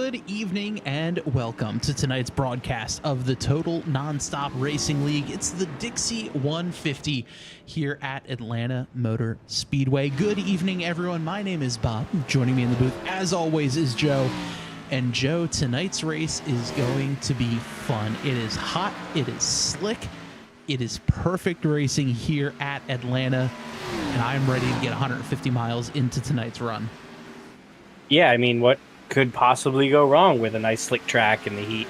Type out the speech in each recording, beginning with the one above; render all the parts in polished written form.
Good evening and welcome to tonight's broadcast of the Total Nonstop Racing League. It's the Dixie 150 here at Atlanta Motor Speedway. Good evening, everyone. My name is Bob. Joining me in the booth, as always, is Joe. And Joe, tonight's race is going to be fun. It is hot. It is slick. It is perfect racing here at Atlanta. And I'm ready to get 150 miles into tonight's run. Yeah, I mean, what could possibly go wrong with a nice slick track in the heat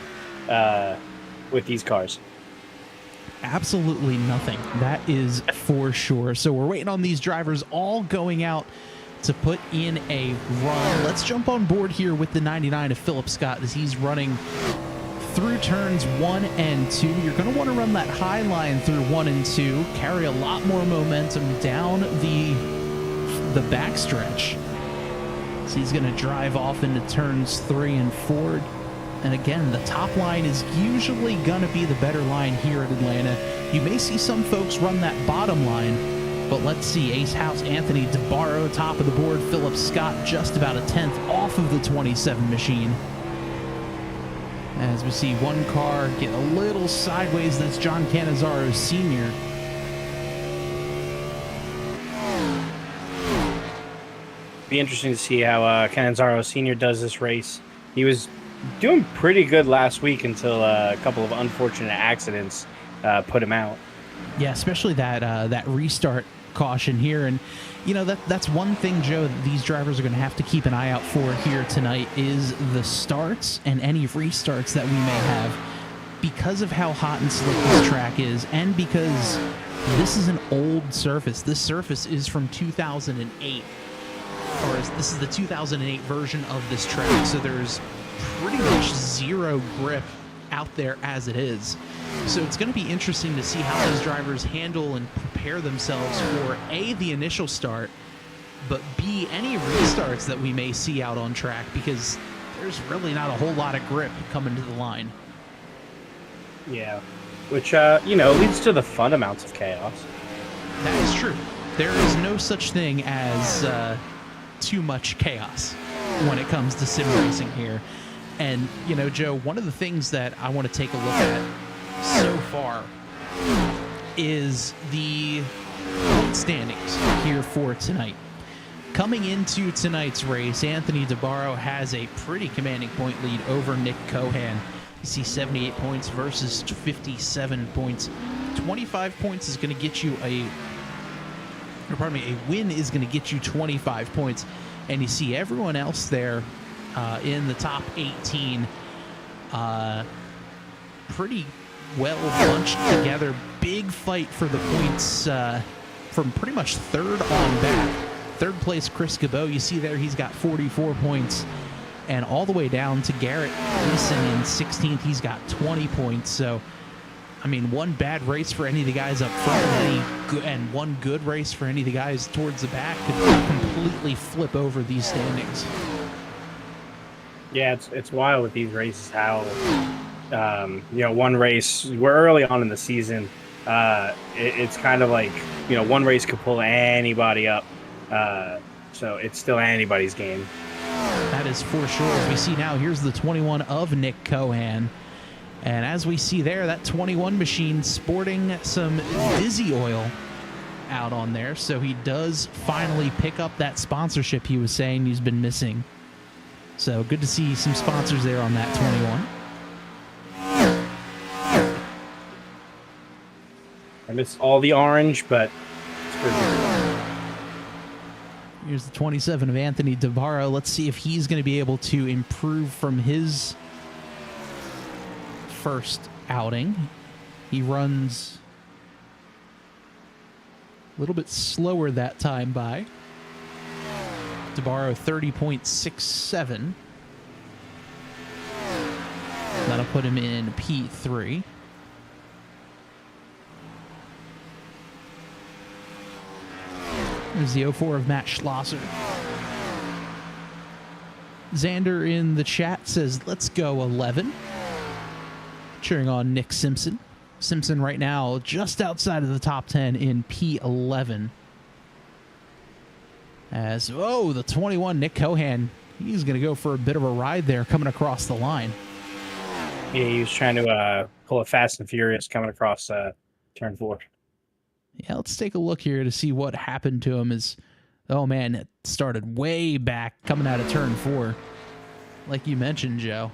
with these cars? Absolutely nothing. That is for sure. So we're waiting on these drivers all going out to put in a run. Let's jump on board here with the 99 of Philip Scott as he's running through turns 1 and 2. You're going to want to run that high line through 1 and 2, carry a lot more momentum down the backstretch. So he's going to drive off into turns 3 and 4. And again, the top line is usually going to be the better line here at Atlanta. You may see some folks run that bottom line, but let's see. Ace House Anthony DeBarro, top of the board. Philip Scott just about a 10th off of the 27 machine. As we see one car get a little sideways, that's John Cannizzaro Sr. Be interesting to see how Cannizzaro Sr. does this race. He was doing pretty good last week until a couple of unfortunate accidents put him out. Yeah, especially that restart caution here. And, you know, that's one thing, Joe, that these drivers are going to have to keep an eye out for here tonight is the starts and any restarts that we may have because of how hot and slick this track is and because this is an old surface. This surface is from 2008. Or this is the 2008 version of this track, so there's pretty much zero grip out there as it is. So it's going to be interesting to see how these drivers handle and prepare themselves for A, the initial start, but B, any restarts that we may see out on track, because there's really not a whole lot of grip coming to the line. Yeah, which, you know, leads to the fun amounts of chaos. That is true. There is no such thing as too much chaos when it comes to sim racing here. And, you know, Joe, one of the things that I want to take a look at so far is the point standings here for tonight. Coming into tonight's race, Anthony DeBarro has a pretty commanding point lead over Nick Cohan. You see 78 points versus 57 points. 25 points is going to get you a win is going to get you 25 points. And you see everyone else there in the top 18 pretty well bunched together. Big fight for the points from pretty much third on back. Third place, Chris Cabot. You see there he's got 44 points. And all the way down to Garrett Gleason in 16th. He's got 20 points. So, I mean, one bad race for any of the guys up front and one good race for any of the guys towards the back could completely flip over these standings. Yeah, it's wild with these races how, you know, one race, we're early on in the season. It's kind of like, you know, one race could pull anybody up. So it's still anybody's game. That is for sure. As we see now, here's the 21 of Nick Cohan. And as we see there, that 21 machine sporting some Dizzy oil out on there. So he does finally pick up that sponsorship he was saying he's been missing. So good to see some sponsors there on that 21. I miss all the orange, but it's pretty good. Here's the 27 of Anthony DeBarro. Let's see if he's going to be able to improve from his first outing. He runs a little bit slower that time by. DeBarro 30.67. That'll put him in P3. There's the 04 of Matt Schlosser. Xander in the chat says, let's go 11. Cheering on Nick Simpson. Simpson right now just outside of the top 10 in P11. As, oh, the 21, Nick Cohan He's going to go for a bit of a ride there coming across the line. Yeah, he was trying to pull a Fast and Furious coming across turn 4. Yeah, let's take a look here to see what happened to him. Oh man, it started way back coming out of turn 4. Like you mentioned, Joe.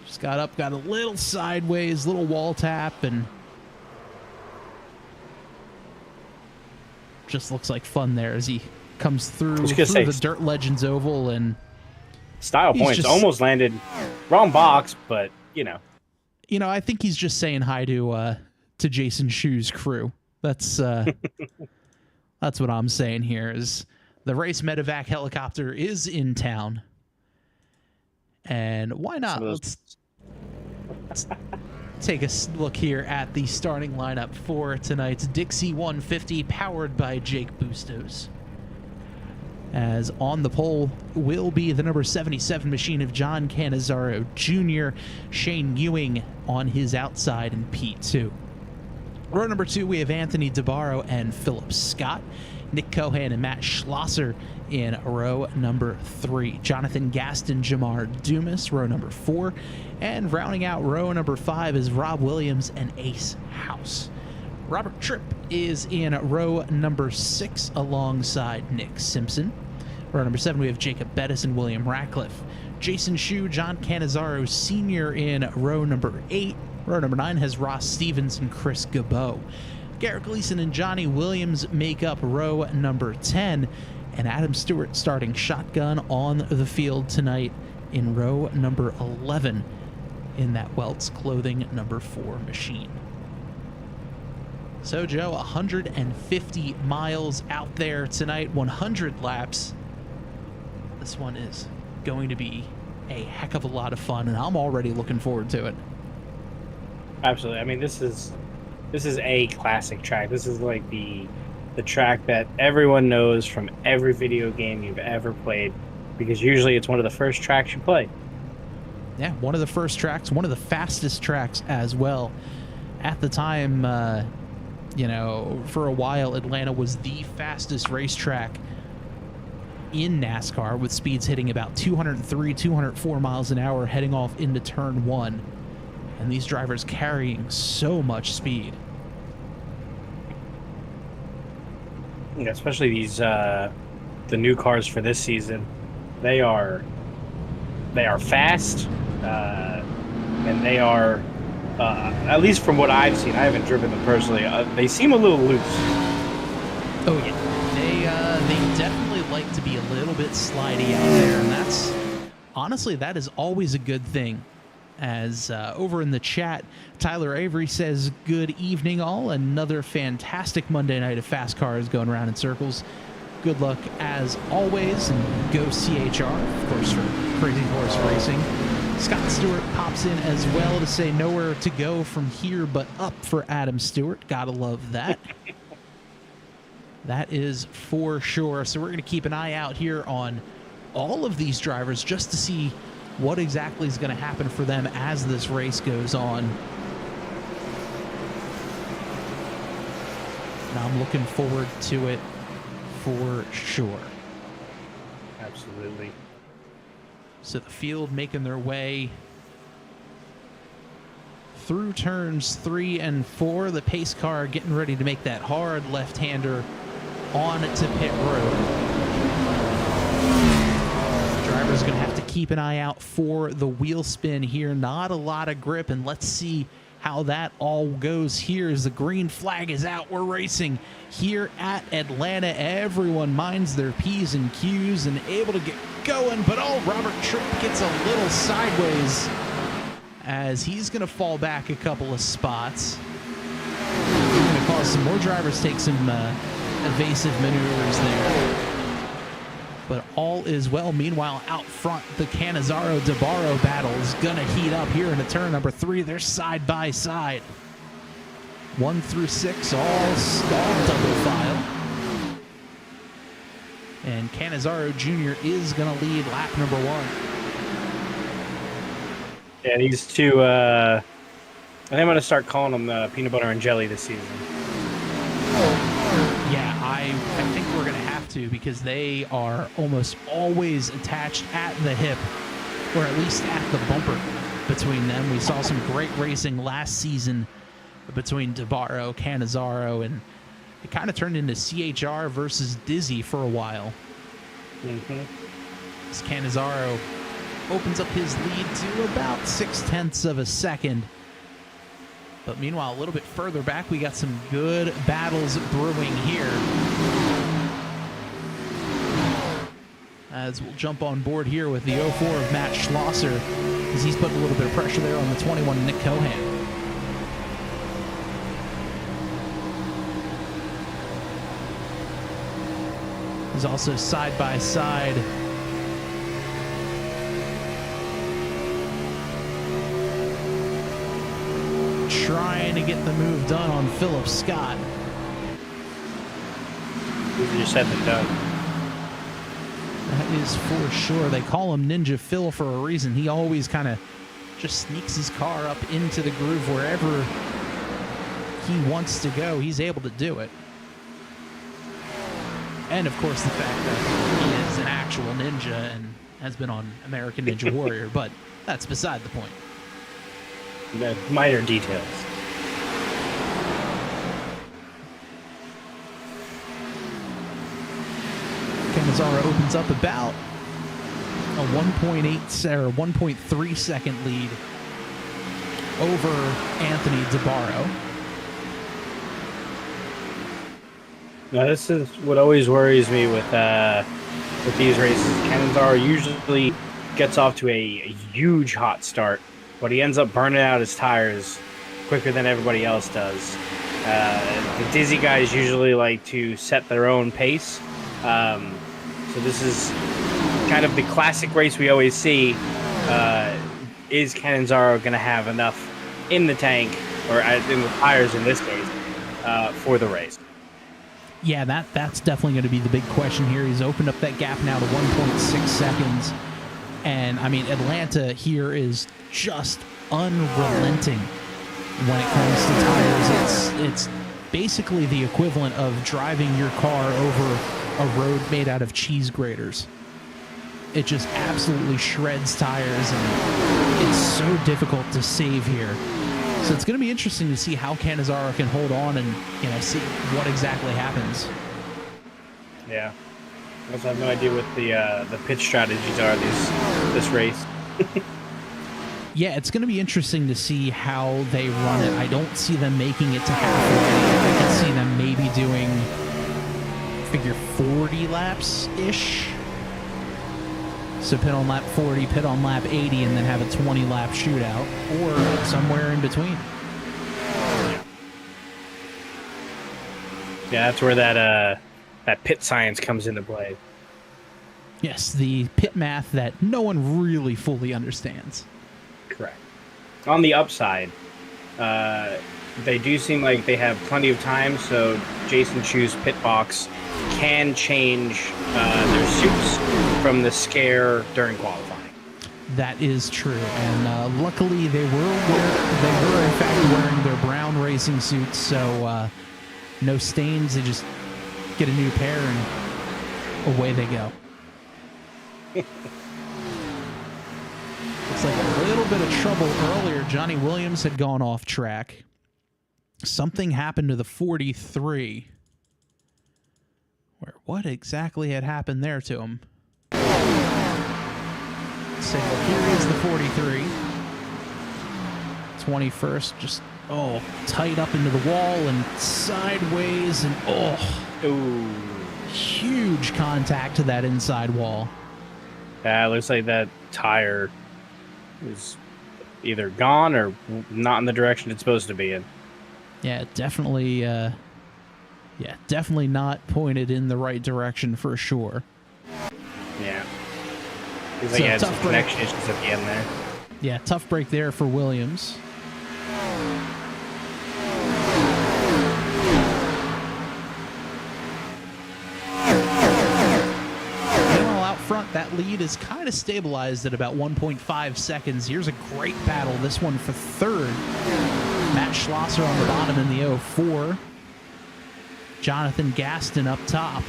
Just got up, got a little sideways, little wall tap, and just looks like fun there as he comes through the Dirt Legends Oval. And style points almost landed wrong box, but I think he's just saying hi to Jason Schue's crew. That's that's what I'm saying here. Is the race medevac helicopter is in town, and why not? Let's take a look here at the starting lineup for tonight's Dixie 150, powered by Jake Bustos. As on the pole will be the number 77 machine of John Cannizzaro Jr., Shane Ewing on his outside in P2. Row number 2, we have Anthony DeBarro and Philip Scott, Nick Cohan and Matt Schlosser in row number 3, Jonathan Gaston, Jamar Dumas, row number 4, and rounding out row number 5 is Rob Williams and Ace House. Robert Tripp is in row number 6 alongside Nick Simpson. Row number 7, we have Jacob Bettis and William Ratcliffe. Jason Schue, John Cannizzaro Sr. in row number 8. Row number 9 has Ross Stevens and Chris Gabeau. Garrett Gleason and Johnny Williams make up row number 10. And Adam Stewart starting shotgun on the field tonight in row number 11 in that Welts Clothing number 4 machine. So, Joe, 150 miles out there tonight, 100 laps. This one is going to be a heck of a lot of fun, and I'm already looking forward to it. Absolutely. I mean, this is a classic track. This is like the track that everyone knows from every video game you've ever played, because usually it's one of the first tracks you play. Yeah, one of the first tracks, one of the fastest tracks as well. At the time, for a while, Atlanta was the fastest racetrack in NASCAR, with speeds hitting about 203, 204 miles an hour heading off into turn 1. And these drivers carrying so much speed. Yeah, especially these the new cars for this season. They are fast, and they are at least from what I've seen. I haven't driven them personally. They seem a little loose. Oh yeah, they definitely like to be a little bit slidey out there, and that is always a good thing. As over in the chat, Tyler Avery says, "Good evening, all. Another fantastic Monday night of fast cars going around in circles. Good luck as always, and go CHR, of course, for Crazy Horse Racing." Scott Stewart pops in as well to say nowhere to go from here but up for Adam Stewart. Gotta love that. That is for sure. So we're going to keep an eye out here on all of these drivers just to see what exactly is going to happen for them as this race goes on. And I'm looking forward to it for sure. Absolutely. So the field making their way through turns 3 and 4. The pace car getting ready to make that hard left-hander on to pit road. The driver's going to have to keep an eye out for the wheel spin here. Not a lot of grip, and let's see how that all goes here as the green flag is out. We're racing here at Atlanta. Everyone minds their P's and Q's and able to get going, but Robert Tripp gets a little sideways as he's going to fall back a couple of spots. We're going to cause some more drivers take some evasive maneuvers there. But all is well. Meanwhile, out front, the Cannizzaro-DeBarro battle is going to heat up here into turn number 3. They're side by side. 1 through 6, all double file. And Cannizzaro Jr. is going to lead lap number 1. Yeah, these two, I think I'm going to start calling them peanut butter and jelly this season. Yeah, I think we're going to have to, because they are almost always attached at the hip, or at least at the bumper between them. We saw some great racing last season between DeBarro, Cannizzaro, and it kind of turned into CHR versus Dizzy for a while. As Cannizzaro opens up his lead to about 0.6 of a second. But meanwhile, a little bit further back, we got some good battles brewing here. As we'll jump on board here with the 04 of Matt Schlosser, as he's putting a little bit of pressure there on the 21 Nick Cohan. He's also side by side trying to get the move done on Philip Scott. Easier said than done. That is for sure. They call him Ninja Phil for a reason. He always kind of just sneaks his car up into the groove wherever he wants to go. He's able to do it. And of course the fact that he is an actual ninja and has been on American Ninja Warrior, but that's beside the point. The minor details. Cannizzaro opens up about a 1.8 or 1.3 second lead over Anthony DeBarro. Now, this is what always worries me with these races. Cannizzaro usually gets off to a huge hot start, but he ends up burning out his tires quicker than everybody else does. The Dizzy guys usually like to set their own pace. So this is kind of the classic race we always see. Is Cannizzaro going to have enough in the tank, or in the tires in this case, for the race? Yeah, that's definitely going to be the big question here. He's opened up that gap now to 1.6 seconds. And, I mean, Atlanta here is just unrelenting when it comes to tires. It's basically the equivalent of driving your car over a road made out of cheese graters. It just absolutely shreds tires, and it's so difficult to save here. So it's going to be interesting to see how Cannizzaro can hold on and, see what exactly happens. Yeah. I also have no idea what the pitch strategies are this race. Yeah, it's going to be interesting to see how they run it. I don't see them making it to halfway. I can see them maybe doing, figure 40 laps-ish. So pit on lap 40, pit on lap 80, and then have a 20-lap shootout, or somewhere in between. Yeah, that's where that pit science comes into play. Yes, the pit math that no one really fully understands. Correct. On the upside, they do seem like they have plenty of time, so Jason Schue's pit box can change their suits from the scare during qualifying. That is true, and luckily they were in fact wearing their brown racing suits, so no stains. They just get a new pair and away they go. Looks like a little bit of trouble earlier. Johnny Williams had gone off track. Something happened to the 43. What exactly had happened there to him? So here is the 43. 21st, just, tight up into the wall and sideways, and, huge contact to that inside wall. Yeah, it looks like that tire is either gone or not in the direction it's supposed to be in. Yeah, definitely not pointed in the right direction for sure. Yeah. Seems like he had some connection issues at the end there. Yeah, tough break there for Williams. Meanwhile, out front, that lead is kind of stabilized at about 1.5 seconds. Here's a great battle. This one for third. Matt Schlosser on the bottom in the 04. Jonathan Gaston up top.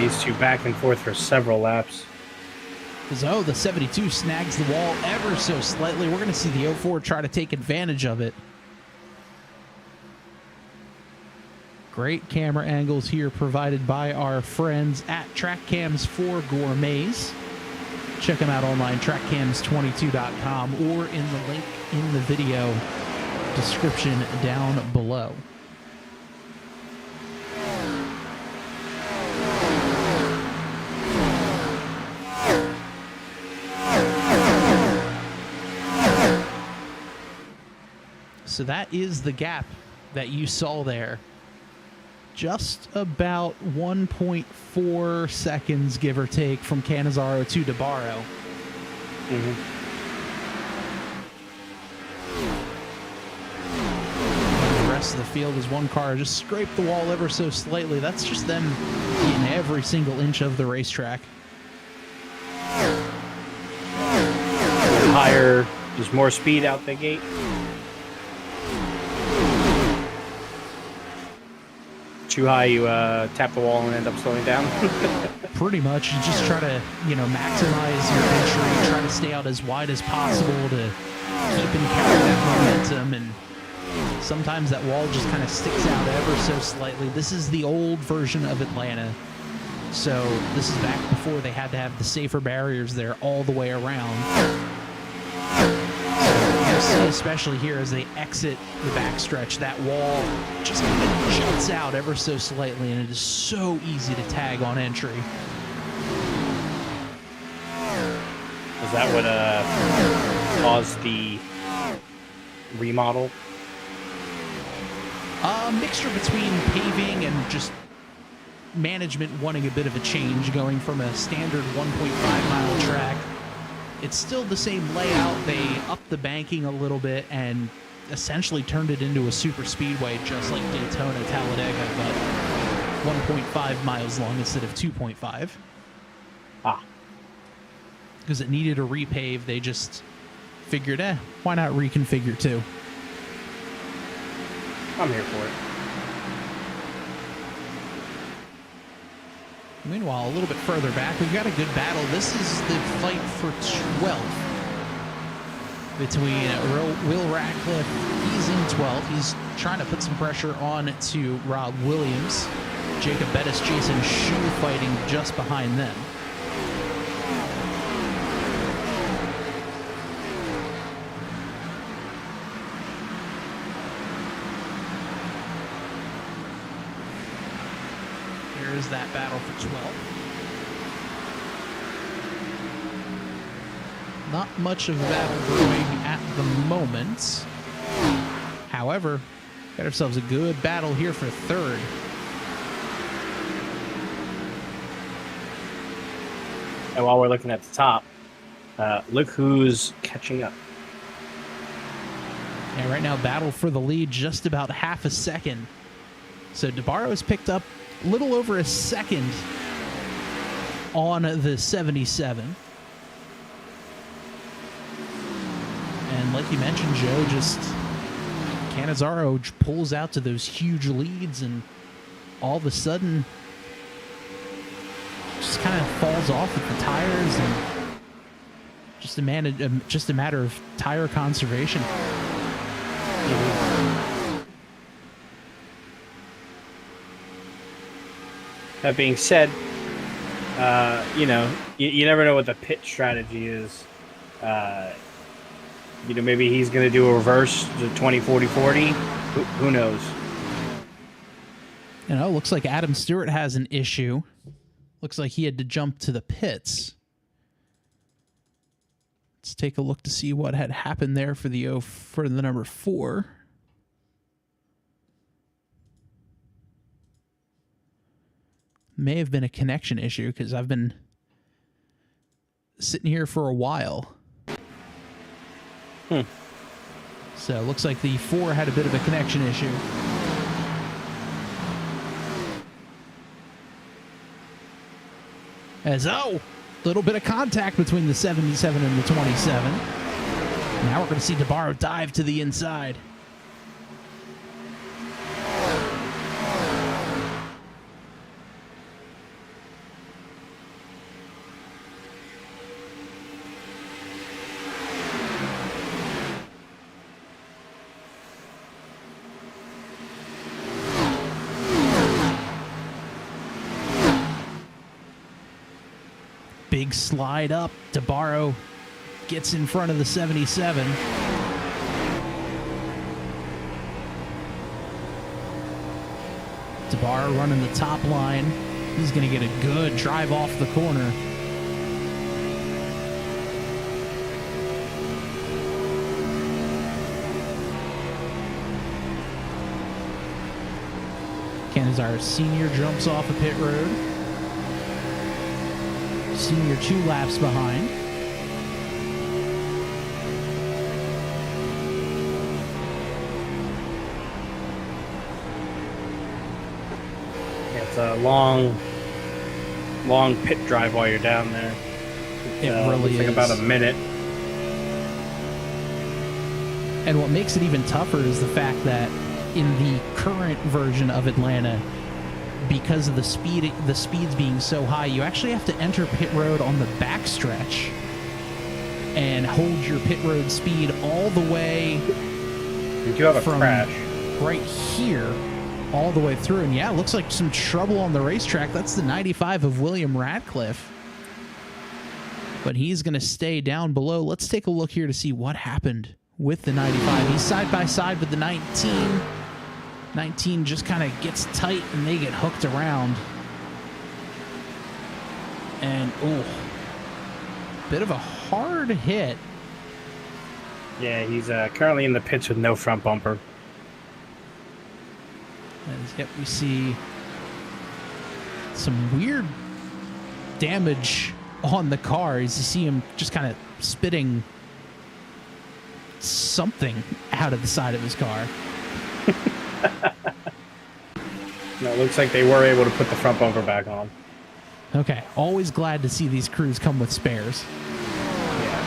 These two back and forth for several laps. Oh, the 72 snags the wall ever so slightly. We're going to see the 04 try to take advantage of it. Great camera angles here provided by our friends at TrackCams4Gourmets. Check them out online, trackcams22.com, or in the link in the video description down below. So that is the gap that you saw there. Just about 1.4 seconds, give or take, from Cannizzaro to DeBarro. The rest of the field is one car just scraped the wall ever so slightly. That's just them in every single inch of the racetrack. Higher, just more speed out the gate. Too high, you tap the wall and end up slowing down. Pretty much. You just try to, maximize your entry, try to stay out as wide as possible to keep and carry that momentum, and sometimes that wall just kind of sticks out ever so slightly. This is the old version of Atlanta, so this is back before they had to have the safer barriers there all the way around. You'll see, especially here as they exit the backstretch, that wall just kind of juts out ever so slightly, and it is so easy to tag on entry. Is that what caused the remodel? A mixture between paving and just management wanting a bit of a change, going from a standard 1.5-mile track. It's still the same layout. They upped the banking a little bit and essentially turned it into a super speedway, just like Daytona Talladega, but 1.5 miles long instead of 2.5. Because it needed a repave, they just figured, why not reconfigure too? I'm here for it. Meanwhile, a little bit further back, we've got a good battle. This is the fight for 12th between Will Ratcliffe. He's in 12th. He's trying to put some pressure on to Rob Williams. Jacob Bettis, Jason Schue fighting just behind them. Here's that battle for 12th. Not much of a battle brewing at the moment. However, got ourselves a good battle here for 3rd. And while we're looking at the top, look who's catching up. Yeah, right now, battle for the lead, just about half a second. So DeBarro has picked up a little over a second on the 77. And like you mentioned, Joe, just Cannizzaro pulls out to those huge leads, and all of a sudden just kind of falls off with the tires, and just a matter of tire conservation. That being said, you never know what the pit strategy is. Maybe he's going to do a reverse to 20-40-40. Who knows? Looks like Adam Stewart has an issue. Looks like he had to jump to the pits. Let's take a look to see what had happened there for the number 4. May have been a connection issue, because I've been sitting here for a while. So it looks like the 4 had a bit of a connection issue. As, oh, little bit of contact between the 77 and the 27. Now we're going to see DeBarro dive to the inside. Big slide up. DeBarro gets in front of the 77. DeBarro running the top line. He's going to get a good drive off the corner. Canizar Sr. jumps off a pit road. Senior 2 laps behind. Yeah, it's a long pit drive while you're down there. It really is. About a minute. And what makes it even tougher is the fact that in the current version of Atlanta, because of the speeds being so high, you actually have to enter pit road on the backstretch and hold your pit road speed all the way. You do have a crash right here, all the way through. And yeah, it looks like some trouble on the racetrack. That's the 95 of William Radcliffe. But he's going to stay down below. Let's take a look here to see what happened with the 95. He's side by side with the 19. 19 just kind of gets tight and they get hooked around. And, oh, bit of a hard hit. Yeah, he's currently in the pits with no front bumper. And yet we see some weird damage on the car as you see him just kind of spitting something out of the side of his car. No, it looks like they were able to put the front bumper back on. Okay, always glad to see these crews come with spares. Yeah.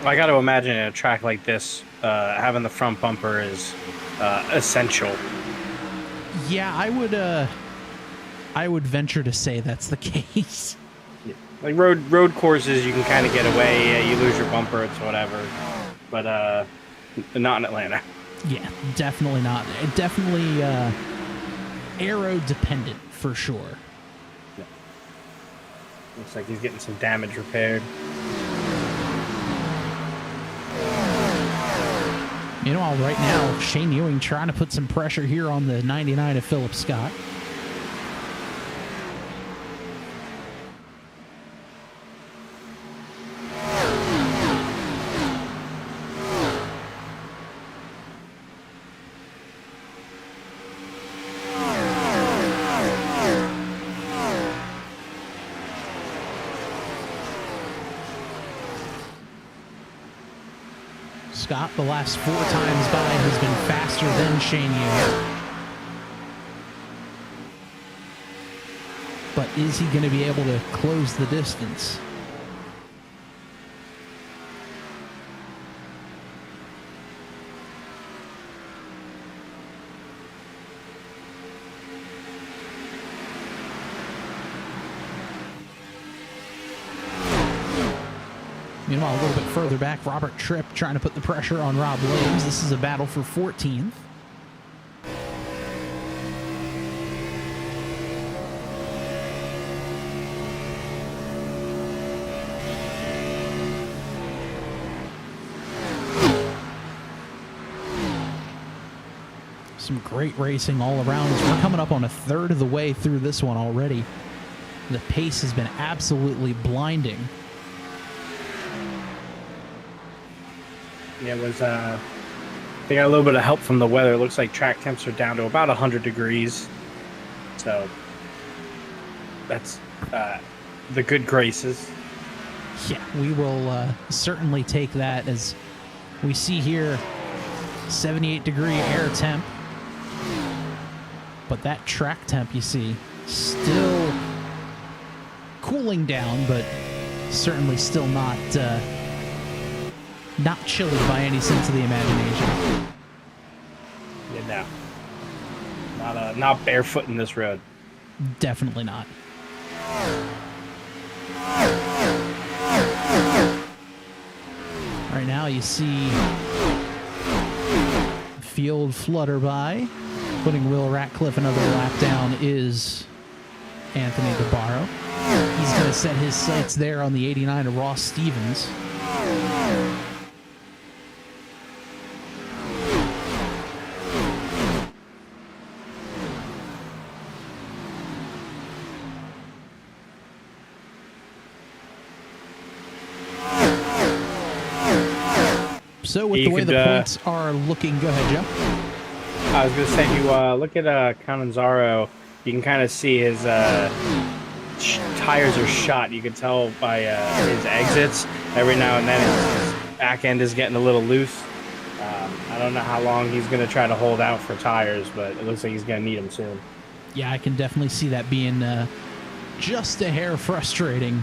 I got to imagine at a track like this, having the front bumper is essential. Yeah, I would venture to say that's the case. Yeah. Like road courses, you can kind of get away. Yeah, you lose your bumper, it's whatever. But not in Atlanta. Yeah, definitely not. Definitely aero dependent for sure. Yeah. Looks like he's getting some damage repaired. Meanwhile, right now, Shane Ewing trying to put some pressure here on the 99 of Philip Scott. Scott, the last 4 times by, has been faster than Shane Ewing. But is he going to be able to close the distance? Meanwhile, a little bit further back, Robert Tripp trying to put the pressure on Rob Williams. This is a battle for 14th. Some great racing all around. We're coming up on a third of the way through this one already. The pace has been absolutely blinding. Yeah, it was, they got a little bit of help from the weather. It looks like track temps are down to about 100 degrees. So that's the good graces. Yeah, we will certainly take that, as we see here 78-degree air temp. But that track temp, you see, still cooling down, but certainly still not chilly by any sense of the imagination. Yeah, no. Not barefoot in this road. Definitely not. Right now you see field flutter by. Putting Will Ratcliffe another lap down is Anthony DeBarro. He's going to set his sights there on the 89 of Ross Stevens. So with the way the points are looking, go ahead, Joe. I was going to say, if you look at Cananzaro, you can kind of see his tires are shot. You can tell by his exits. Every now and then his back end is getting a little loose. I don't know how long he's going to try to hold out for tires, but it looks like he's going to need them soon. Yeah, I can definitely see that being just a hair frustrating,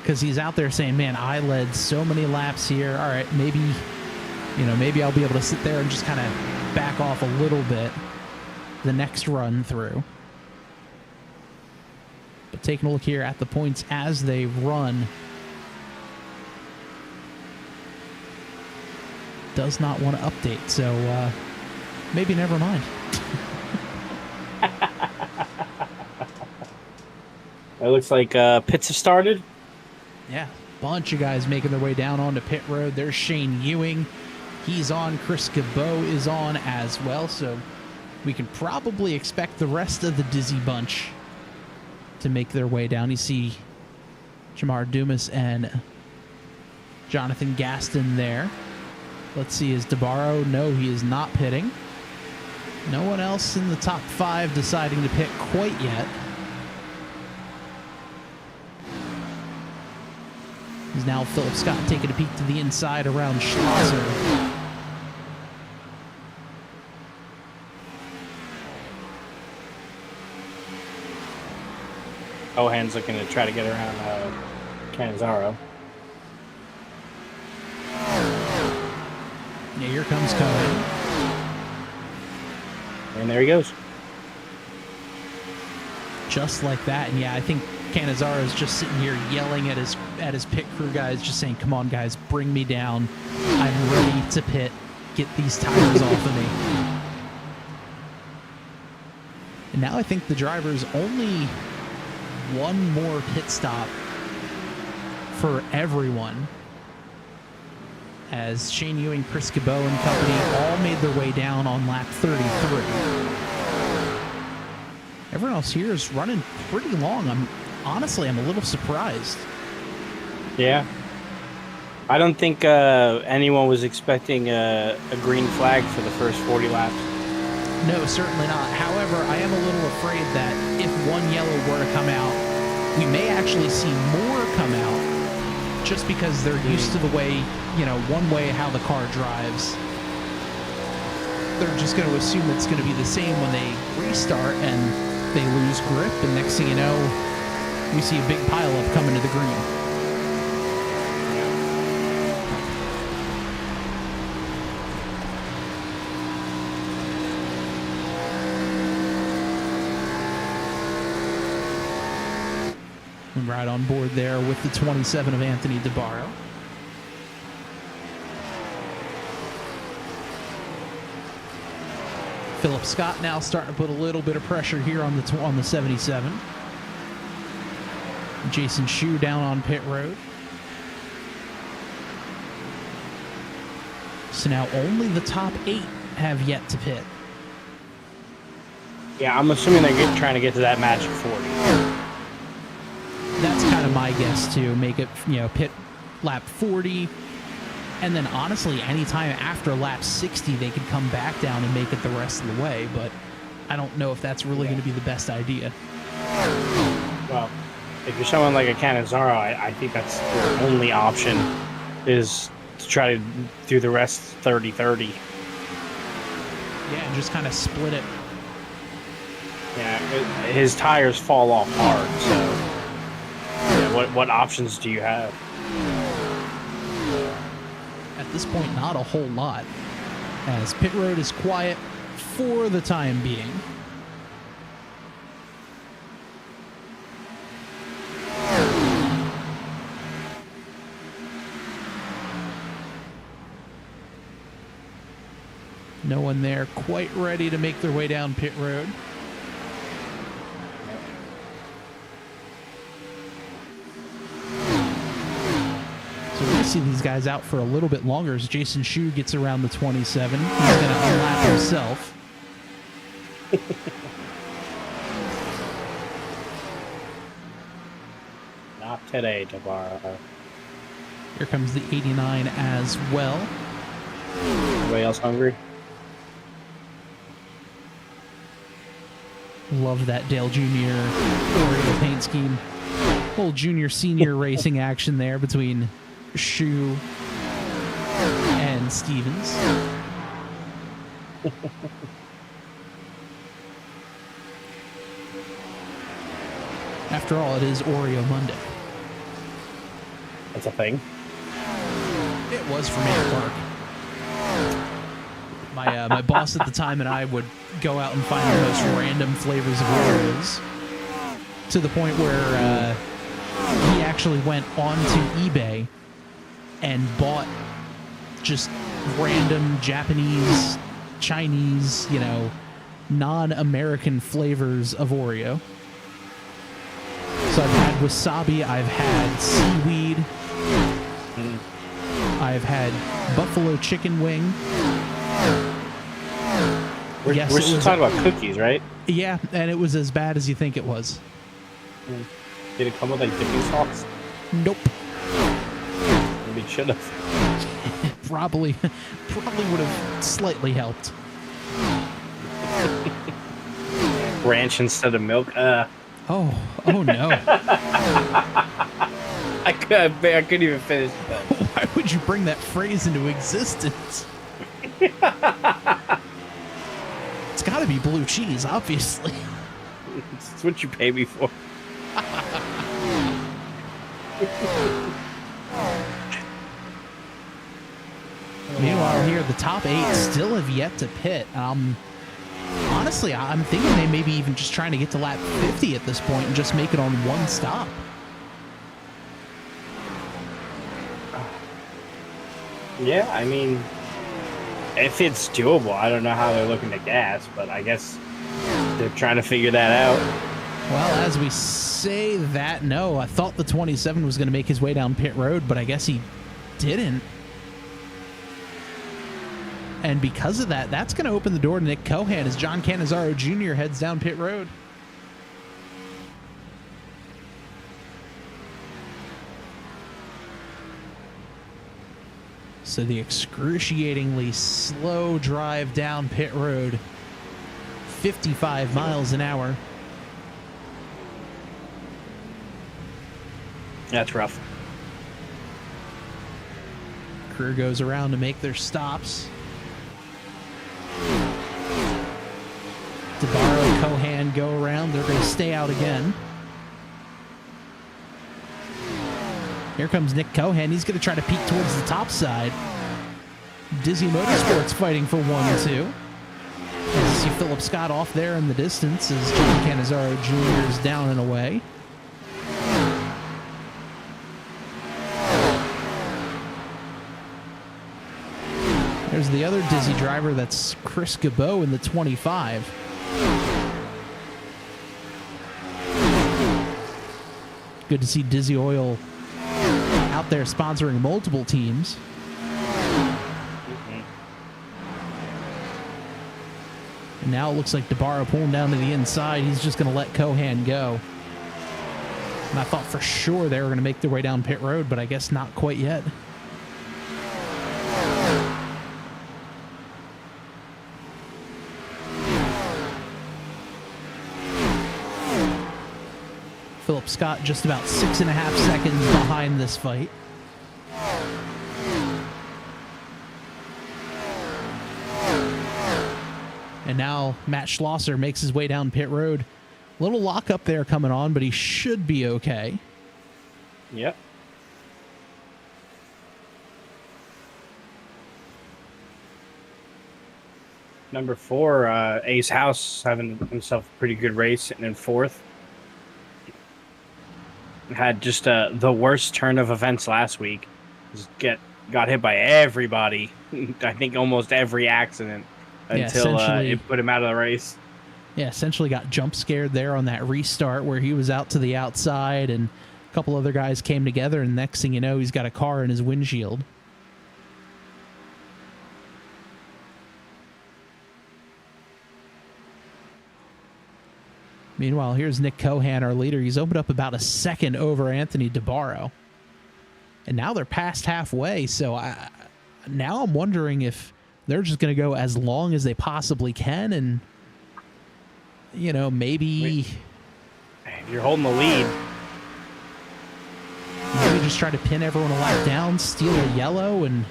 because he's out there saying, man, I led so many laps here. All right, maybe I'll be able to sit there and just kind of back off a little bit the next run through. But taking a look here at the points as they run, does not want to update, so maybe never mind. It looks like pits have started. Yeah, bunch of guys making their way down onto pit road. There's Shane Ewing. He's on. Chris Cabot is on as well, so we can probably expect the rest of the Dizzy bunch to make their way down. You see Jamar Dumas and Jonathan Gaston there. Let's see, is DeBarro? No, he is not pitting. No one else in the top 5 deciding to pit quite yet. Is now Philip Scott taking a peek to the inside around Schlosser. Ohan's looking to try to get around Canizaro. Yeah, here comes Cohen. And there he goes. Just like that. And yeah, I think Canizaro is just sitting here yelling at his pit crew guys, just saying, come on, guys, bring me down. I'm ready to pit. Get these tires off of me. And now I think the driver's only one more pit stop for everyone, as Shane Ewing, Chris Cabot and company all made their way down on lap 33. Everyone else here is running pretty long. Honestly, I'm a little surprised. Yeah. I don't think anyone was expecting a green flag for the first 40 laps. No, certainly not. However, I am a little afraid that if one yellow were to come out, we may actually see more come out, just because they're used to the way, one way how the car drives. They're just going to assume it's going to be the same when they restart and they lose grip, and next thing you know, we see a big pileup coming to the green. Right on board there with the 27 of Anthony DeBarro. Philip Scott now starting to put a little bit of pressure here on the 77. Jason Schue down on pit road. So now only the top 8 have yet to pit. Yeah, I'm assuming they're trying to get to that magic 40. That's kind of my guess, to make it, pit lap 40. And then honestly, anytime after lap 60, they could come back down and make it the rest of the way. But I don't know if that's really going to be the best idea. Well, if you're someone like a Canizaro, I think that's your only option, is to try to do the rest 30-30. Yeah, and just kind of split it. Yeah, his tires fall off hard, so... What options do you have? At this point, not a whole lot, as pit road is quiet for the time being. No one there quite ready to make their way down pit road. So we're going to see these guys out for a little bit longer as Jason Schue gets around the 27. He's going to unlap himself. Not today, Jabbar. Here comes the 89 as well. Anybody else hungry? Love that Dale Jr. Oreo paint scheme. Little junior-senior racing action there between Schue and Stevens. After all, it is Oreo Monday. That's a thing. It was for me at work. My boss at the time and I would go out and find the most random flavors of Oreos, to the point where he actually went onto eBay and bought just random Japanese, Chinese, non-American flavors of Oreo. So I've had wasabi, I've had seaweed, I've had buffalo chicken wing. We're just talking about cookies, right? Yeah, and it was as bad as you think it was. Did it come with like dipping sauce? Nope. Maybe it should have. Probably would have slightly helped. Ranch instead of milk. Oh no. I couldn't even finish that. Why would you bring that phrase into existence? It's got to be blue cheese, obviously. It's what you pay me for. Meanwhile, here, the top 8 still have yet to pit. Honestly, I'm thinking they may be even just trying to get to lap 50 at this point and just make it on one stop. Yeah, I mean, if it's doable, I don't know how they're looking to gas, but I guess they're trying to figure that out. Well, as we say that, no, I thought the 27 was going to make his way down pit road, but I guess he didn't. And because of that, that's going to open the door to Nick Cohan as John Cannizzaro Jr. heads down pit road. So the excruciatingly slow drive down pit road, 55 miles an hour. That's rough. Crew goes around to make their stops. DeBarro, Cohan go around. They're going to stay out again. Here comes Nick Cohan. He's going to try to peek towards the top side. Dizzy Motorsports fighting for 1-2. As you see Philip Scott off there in the distance as John Cannizzaro Jr. is down and away. There's the other Dizzy driver. That's Chris Gabot in the 25. Good to see Dizzy Oil out there sponsoring multiple teams. And now it looks like DeBarro pulling down to the inside. He's just going to let Cohan go. And I thought for sure they were going to make their way down pit road, but I guess not quite yet. Philip Scott just about 6.5 seconds behind this fight. And now Matt Schlosser makes his way down pit road. Little lockup there coming on, but he should be okay. Yep. Number 4, Ace House having himself a pretty good race, sitting in 4th. Had just the worst turn of events last week. Just got hit by everybody. I think almost every accident until it put him out of the race. Yeah, essentially got jump scared there on that restart where he was out to the outside and a couple other guys came together, and next thing you know, he's got a car in his windshield. Meanwhile, here's Nick Cohan, our leader. He's opened up about a second over Anthony DeBarro. And now they're past halfway, so now I'm wondering if they're just going to go as long as they possibly can and, you know, maybe... If you're holding the lead. Maybe just try to pin everyone a lap down, steal a yellow, and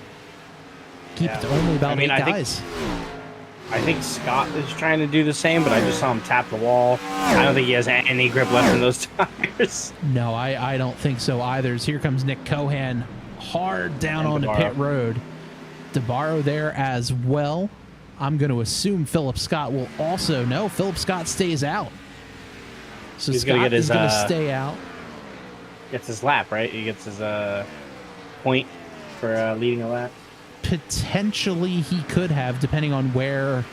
keep it to only about 8 guys. I think Scott is trying to do the same, but I just saw him tap the wall. I don't think he has any grip left in those tires. No, I don't think so either. So here comes Nick Cohan hard down onto pit road. DeBarro there as well. I'm going to assume Philip Scott will also. No, Philip Scott stays out. So he's Scott is going to stay out. Gets his lap, right? He gets his point for leading a lap. Potentially he could have, depending on where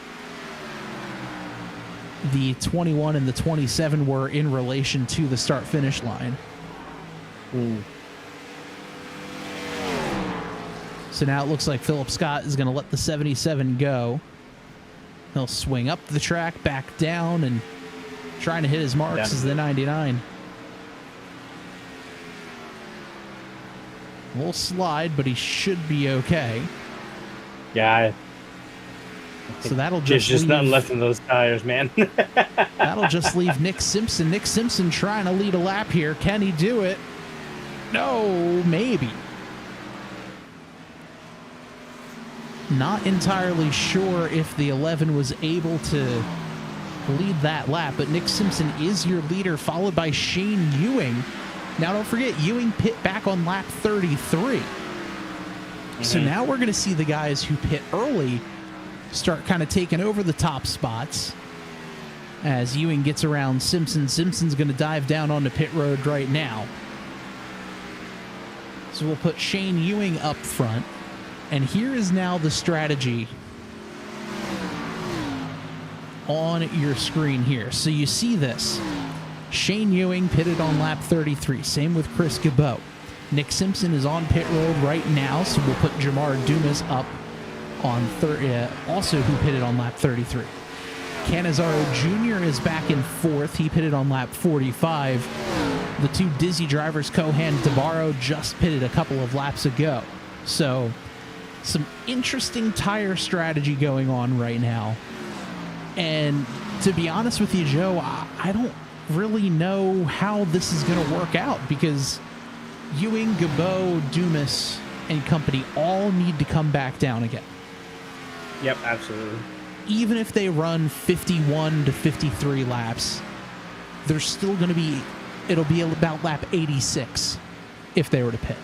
the 21 and the 27 were in relation to the start-finish line. So now it looks like Philip Scott is going to let the 77 go. He'll swing up the track, back down, and trying to hit his marks is the 99. A little slide, but he should be okay. Yeah. So that'll just leave, nothing left in those tires, man. That'll just leave Nick Simpson. Nick Simpson trying to lead a lap here. Can he do it? No, maybe. Not entirely sure if the 11 was able to lead that lap, but Nick Simpson is your leader, followed by Shane Ewing. Now, don't forget, Ewing pit back on lap 33. So now we're going to see the guys who pit early start kind of taking over the top spots as Ewing gets around Simpson. Simpson's going to dive down onto pit road right now. So we'll put Shane Ewing up front. And here is now the strategy on your screen here. So you see this. Shane Ewing pitted on lap 33. Same with Chris Gabot. Nick Simpson is on pit road right now, so we'll put Jamar Dumas up on also who pitted on lap 33. Canizaro Jr. is back in 4th. He pitted on lap 45. The two Dizzy drivers, Cohan and DeBarro, just pitted a couple of laps ago. So some interesting tire strategy going on right now. And to be honest with you, Joe, I don't really know how this is going to work out because Ewing, Gabot, Dumas, and company all need to come back down again. Yep, absolutely. Even if they run 51 to 53 laps, they're still going to be, it'll be about lap 86 if they were to pit.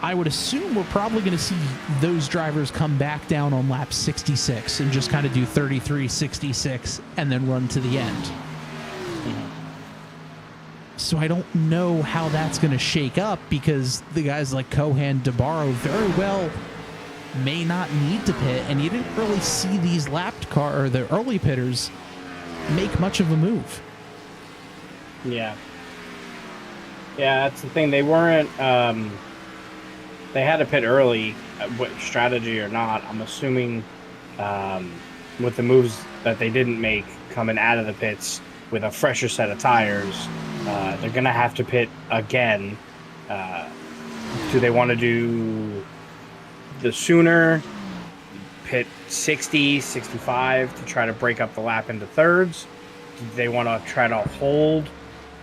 I would assume we're probably going to see those drivers come back down on lap 66 and just kind of do 33, 66, and then run to the end. So I don't know how that's going to shake up because the guys like Cohan, DeBarro very well may not need to pit, and you didn't really see these lapped car or the early pitters make much of a move. Yeah, that's the thing. They weren't. They had to pit early, what strategy or not. I'm assuming with the moves that they didn't make coming out of the pits with a fresher set of tires, they're going to have to pit again. Do they want to do the sooner, pit 60, 65 to try to break up the lap into thirds? Do they want to try to hold,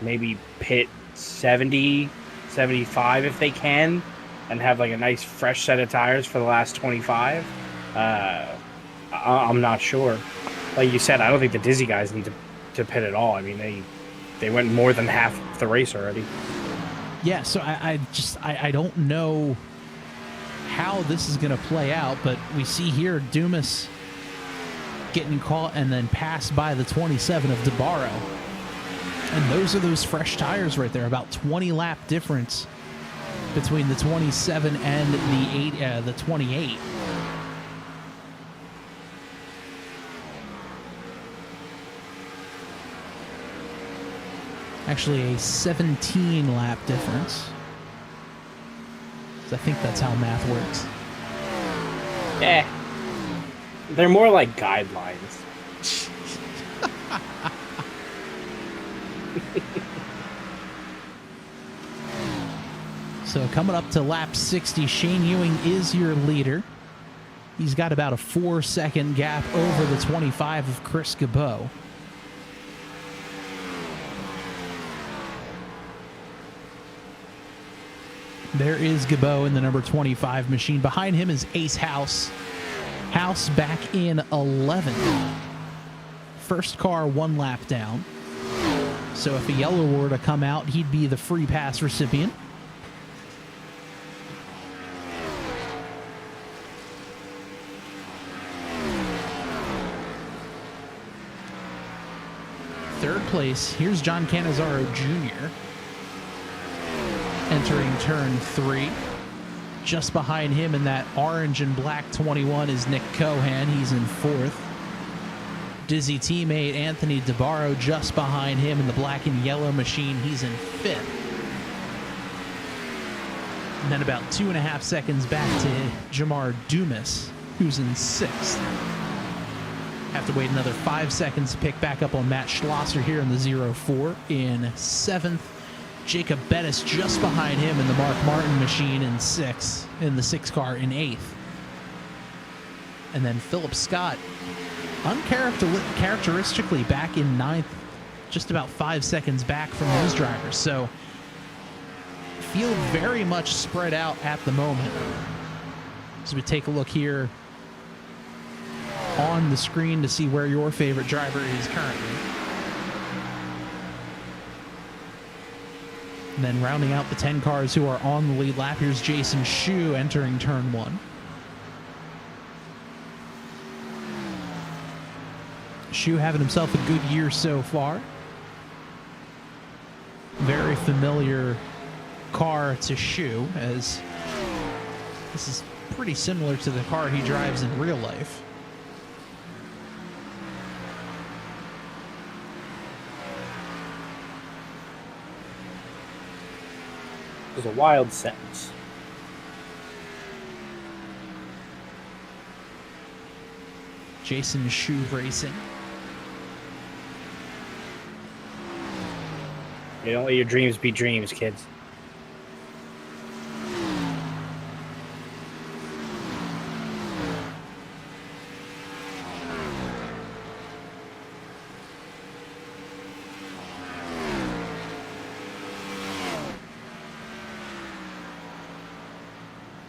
maybe pit 70, 75 if they can, and have like a nice fresh set of tires for the last 25? I'm not sure. Like you said, I don't think the Dizzy guys need to pit at all. I mean, they went more than half the race already. Yeah, so I don't know how this is going to play out, but we see here Dumas getting caught and then passed by the 27 of DeBarro. And those are those fresh tires right there, about 20 lap difference between the 27 and the 28. Actually, a 17 lap difference. So I think that's how math works. Yeah. They're more like guidelines. So coming up to lap 60, Shane Ewing is your leader. He's got about a 4-second gap over the 25 of Chris Gabeau. There is Gabeau in the number 25 machine. Behind him is Ace House. House back in 11th. First car 1 lap down. So if a yellow were to come out, he'd be the free pass recipient. Third place, here's John Cannizzaro Jr. entering turn 3. Just behind him in that orange and black 21 is Nick Cohan. He's in 4th. Dizzy teammate Anthony DeBarro just behind him in the black and yellow machine. He's in 5th. And then about 2.5 seconds back to Jamar Dumas, who's in 6th. Have to wait another 5 seconds to pick back up on Matt Schlosser here in the 0-4 in 7th. Jacob Bettis just behind him in the Mark Martin machine in 6th, in the 6 car in 8th. And then Philip Scott, uncharacteristically back in 9th, just about 5 seconds back from those drivers. So, field very much spread out at the moment. As we take a look here on the screen to see where your favorite driver is currently. And then rounding out the 10 cars who are on the lead lap, here's Jason Schue entering turn 1. Schue having himself a good year so far. Very familiar car to Schue, as this is pretty similar to the car he drives in real life. It was a wild sentence. Jason Schue Racing. You don't let your dreams be dreams, kids.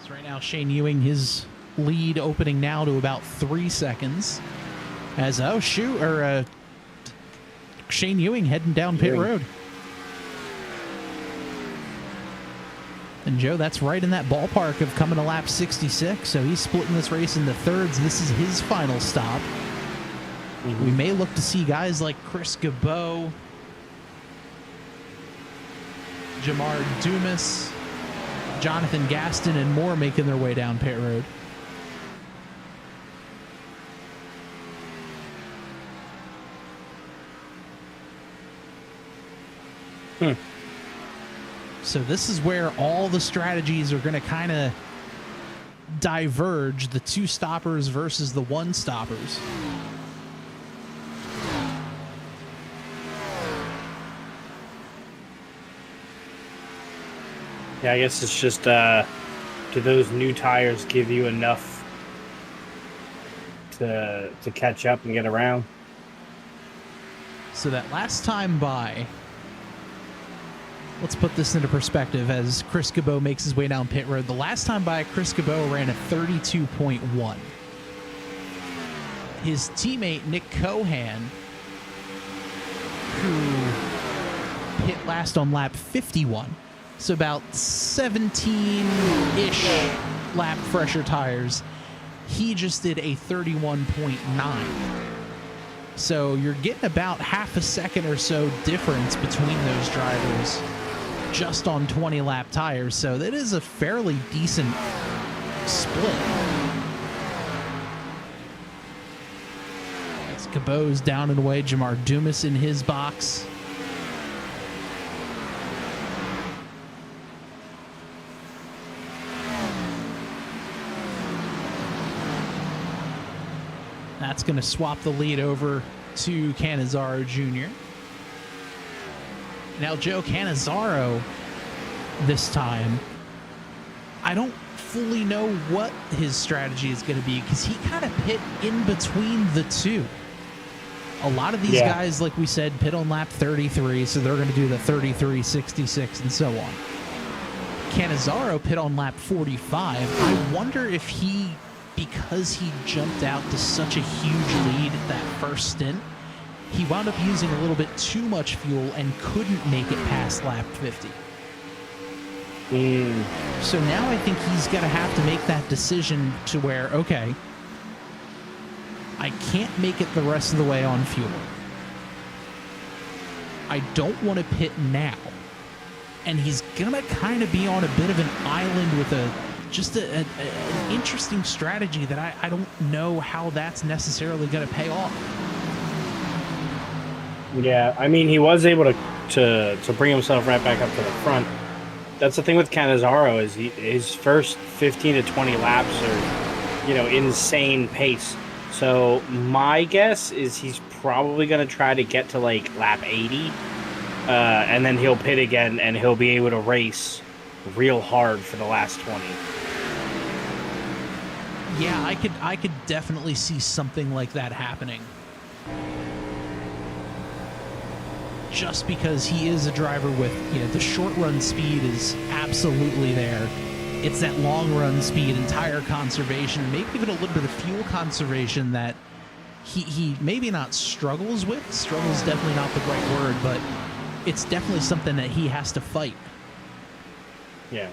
So right now, Shane Ewing, his lead opening now to about 3 seconds. As Shane Ewing heading down pit road. And Joe, that's right in that ballpark of coming to lap 66. So he's splitting this race into thirds. This is his final stop. We may look to see guys like Chris Gabeau, Jamar Dumas, Jonathan Gaston, and more making their way down pit road. So this is where all the strategies are going to kind of diverge, the 2 stoppers versus the 1 stoppers. Yeah, I guess it's just, do those new tires give you enough to catch up and get around? So that last time by, let's put this into perspective as Chris Gabeau makes his way down pit road. The last time by, Chris Gabeau ran a 32.1. His teammate, Nick Cohan, who hit last on lap 51, So about 17-ish lap fresher tires. He just did a 31.9. So you're getting about half a second or so difference between those drivers just on 20 lap tires. So that is a fairly decent split. It's Cabot's down and away. Jamar Dumas in his box. That's going to swap the lead over to Cannizzaro Jr. Now, Joe Cannizzaro, this time, I don't fully know what his strategy is going to be because he kind of pit in between the two. A lot of these guys, like we said, pit on lap 33, so they're going to do the 33, 66, and so on. Cannizzaro pit on lap 45. I wonder if he, because he jumped out to such a huge lead that first stint, he wound up using a little bit too much fuel and couldn't make it past lap 50. So now I think he's going to have to make that decision to where, okay, I can't make it the rest of the way on fuel. I don't want to pit now. And he's going to kind of be on a bit of an island with an interesting strategy that I don't know how that's necessarily going to pay off. Yeah, I mean, he was able to bring himself right back up to the front. That's the thing with Cannizzaro is his first 15 to 20 laps are, insane pace. So my guess is he's probably going to try to get to like lap 80, and then he'll pit again and he'll be able to race real hard for the last 20. Yeah, I could definitely see something like that happening. Just because he is a driver with, the short run speed is absolutely there. It's that long run speed and tire conservation, maybe even a little bit of fuel conservation that he maybe not struggles with. Struggle is definitely not the right word, but it's definitely something that he has to fight. Yeah.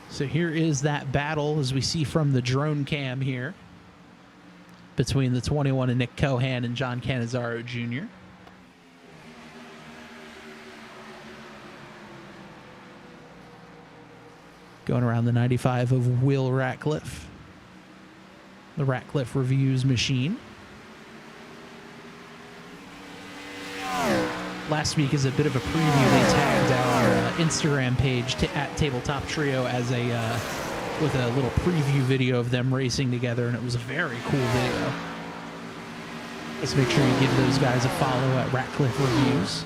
So here is that battle, as we see from the drone cam here, between the 21 and Nick Cohan and John Cannizzaro Jr. Going around the 95 of Will Ratcliffe, the Ratcliffe Reviews machine. Last week, as a bit of a preview, they tagged our Instagram page at Tabletop Trio as with a little preview video of them racing together, and it was a very cool video. Let's make sure you give those guys a follow at Ratcliffe Reviews.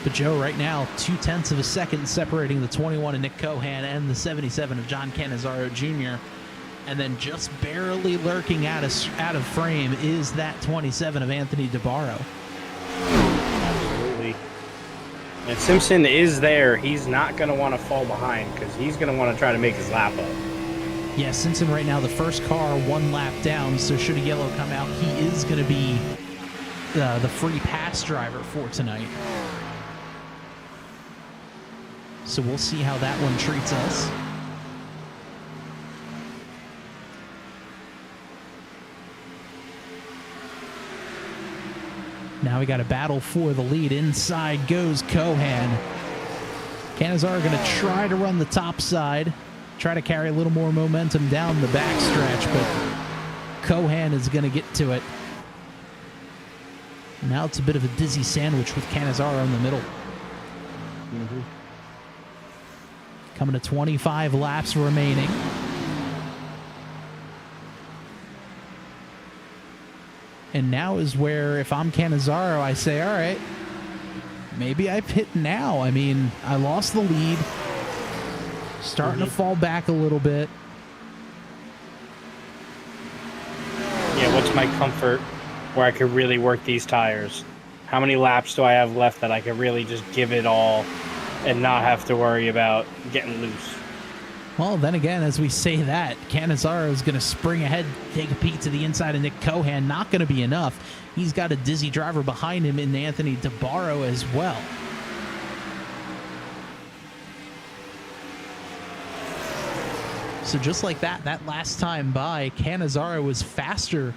But Joe, right now, 0.2 of a second separating the 21 of Nick Cohan and the 77 of John Cannizzaro Jr. And then just barely lurking out of frame is that 27 of Anthony DeBarro. Absolutely. And Simpson is there. He's not going to want to fall behind because he's going to want to try to make his lap up. Yeah, Simpson right now, the first car one lap down, so should a yellow come out, he is going to be the free pass driver for tonight. So we'll see how that one treats us. Now we got a battle for the lead. Inside goes Cohan. Cannizzaro going to try to run the top side, try to carry a little more momentum down the backstretch, but Cohan is going to get to it. Now it's a bit of a dizzy sandwich with Cannizzaro in the middle. Mm-hmm. Coming to 25 laps remaining. And now is where, if I'm Cannizzaro, I say, all right, maybe I pit now. I mean, I lost the lead. Starting to fall back a little bit. Yeah, what's my comfort where I could really work these tires? How many laps do I have left that I could really just give it all and not have to worry about getting loose. Well, then again, as we say that, Cannizzaro is going to spring ahead, take a peek to the inside of Nick Cohan. Not going to be enough. He's got a dizzy driver behind him in Anthony DeBarro as well. So just like that, that last time by, Cannizzaro was faster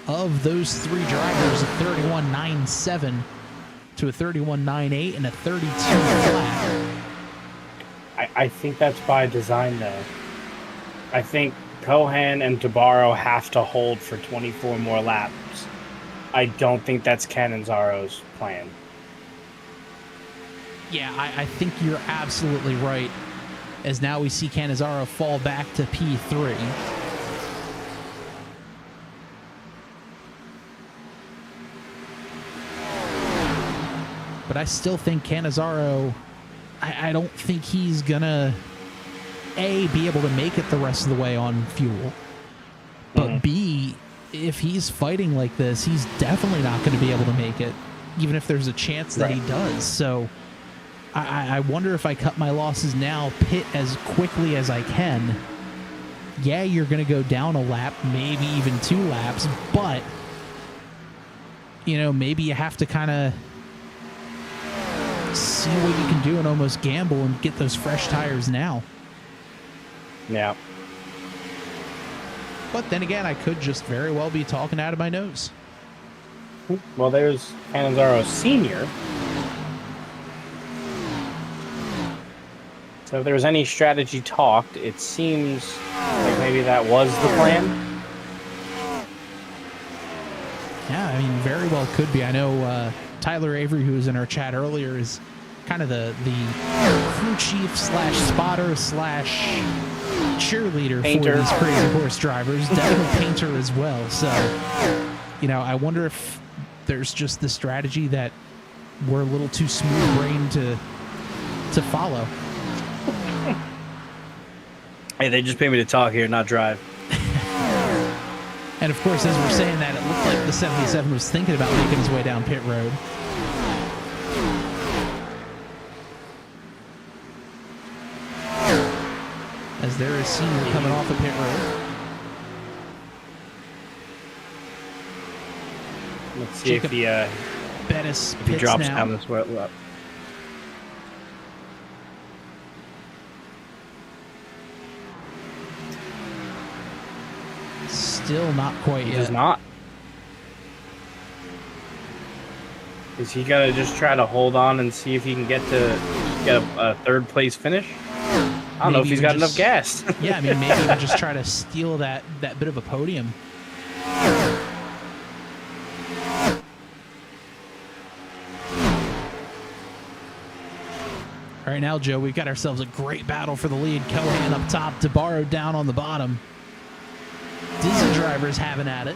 of those three drivers, a 31.97 to a 31.98 and a 32 flat. I think that's by design, though. I think Cohan and DeBarro have to hold for 24 more laps. I don't think that's Cannizzaro's plan. Yeah, I think you're absolutely right. As now we see Cannizzaro fall back to P3. But I still think Cannizzaro, I don't think he's gonna be able to make it the rest of the way on fuel, but B, if he's fighting like this, he's definitely not going to be able to make it, even if there's a chance that he does. So I wonder if I cut my losses now, pit as quickly as I can. Yeah, you're going to go down a lap, maybe even 2 laps, but you know, maybe you have to kind of see what you can do and almost gamble and get those fresh tires now. Yeah. But then again, I could just very well be talking out of my nose. Well, there's Cannizzaro Sr. So if there was any strategy talked, it seems like maybe that was the plan. Yeah, I mean, very well could be. I know Tyler Avery, who was in our chat earlier, is kind of the crew chief slash spotter slash cheerleader Painter for these crazy horse drivers. Definitely painter as well. So, you know, I wonder if there's just the strategy that we're a little too smooth-brained to follow. Hey, they just paid me to talk here, not drive. And of course, as we're saying that, it looked like the 77 was thinking about making his way down pit road. As there is Senior coming off the pit road. Let's see if he Bettis if he pits drops now. down this way. Still not quite He yet. does not. Is he gonna just try to hold on and see if he can get a third place finish? I don't know if he's got enough gas. Yeah, I mean, maybe even just try to steal that bit of a podium. All right, now, Joe, we've got ourselves a great battle for the lead. Cohan up top, DeBarro down on the bottom. Dizzy drivers having at it.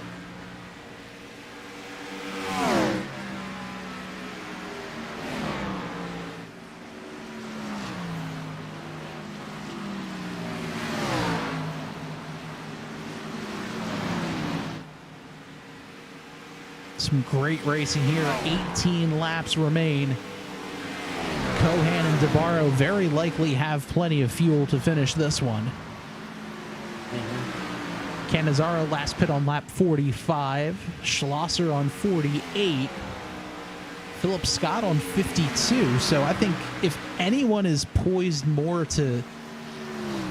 Some great racing here. 18 laps remain. Cohan and DeBarro very likely have plenty of fuel to finish this one. Cannizzaro last pit on lap 45. Schlosser on 48. Philip Scott on 52. So I think if anyone is poised more to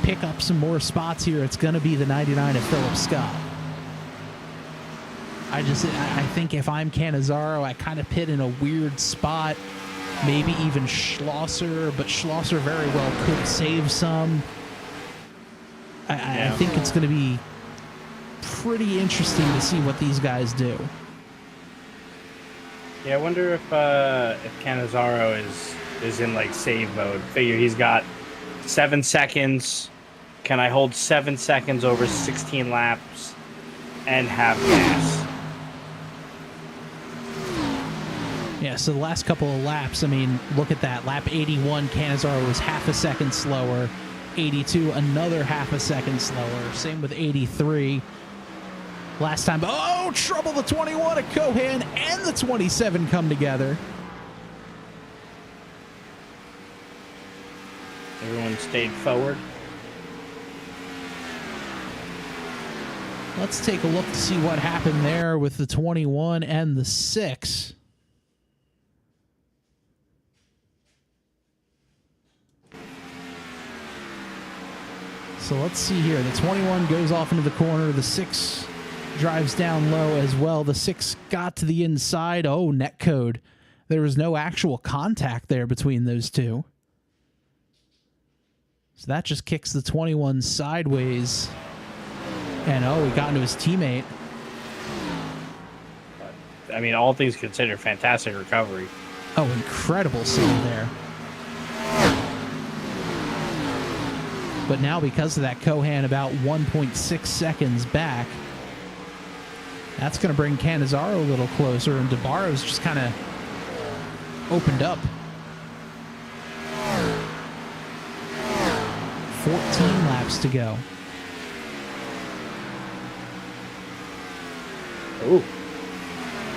pick up some more spots here, it's going to be the 99 of Philip Scott. I think if I'm Cannizzaro, I kind of pit in a weird spot. Maybe even Schlosser, but Schlosser very well could save some. I think it's going to be pretty interesting to see what these guys do. Yeah, I wonder if Cannizzaro is in like save mode. Figure he's got 7 seconds. Can I hold 7 seconds over 16 laps and have gas? Yeah, so the last couple of laps, I mean, look at that. Lap 81, Cannizzaro was half a second slower. 82, another half a second slower. Same with 83. Last time, oh, trouble, the 21 of Cohan and the 27 come together. Everyone stayed forward. Let's take a look to see what happened there with the 21 and the 6. So let's see here. The 21 goes off into the corner. The 6 drives down low as well. The 6 got to the inside. Oh, net code. There was no actual contact there between those two. So that just kicks the 21 sideways. And oh, he got into his teammate. I mean, all things considered, fantastic recovery. Oh, incredible save there. But now because of that, Cohan about 1.6 seconds back. That's going to bring Cannizzaro a little closer, and DeBarro's just kind of opened up. 14 laps to go. Ooh.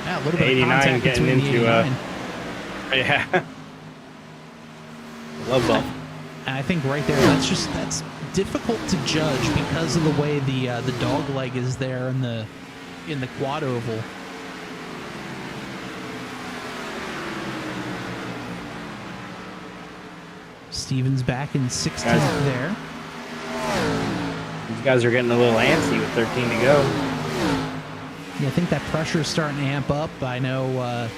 Yeah, a little bit of contact getting between into the 89. Yeah. Love bump. And I think right there, that's difficult to judge because of the way the dog leg is there in the quad oval. Stevens back in 16th there. These guys are getting a little antsy with 13 to go. Yeah, I think that pressure is starting to amp up. I know, a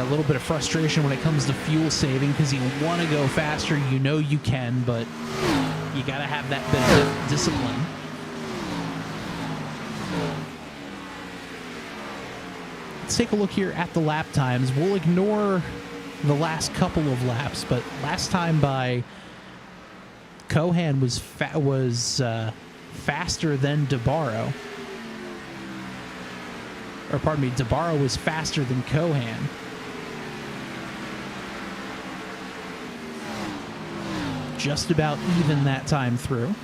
little bit of frustration when it comes to fuel saving because you want to go faster. You know you can, but you got to have that bit of discipline. Let's take a look here at the lap times. We'll ignore the last couple of laps, but last time by Cohan was faster than DeBarro. Or pardon me, DeBarro was faster than Cohan. Just about even that time through.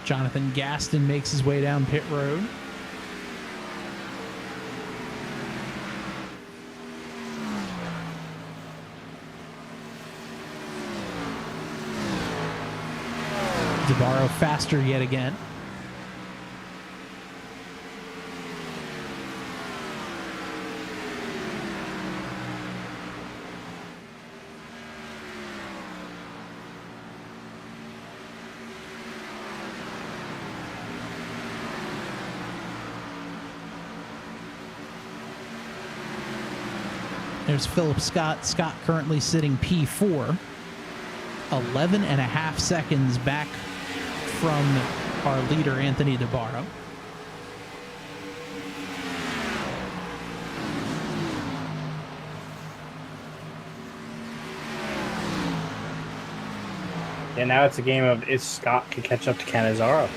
Jonathan Gaston makes his way down pit road. DeBarro faster yet again. There's Philip Scott. Scott currently sitting P4. 11 and a half seconds back from our leader, Anthony DeBarro. Yeah, now it's a game of if Scott can catch up to Cannizzaro.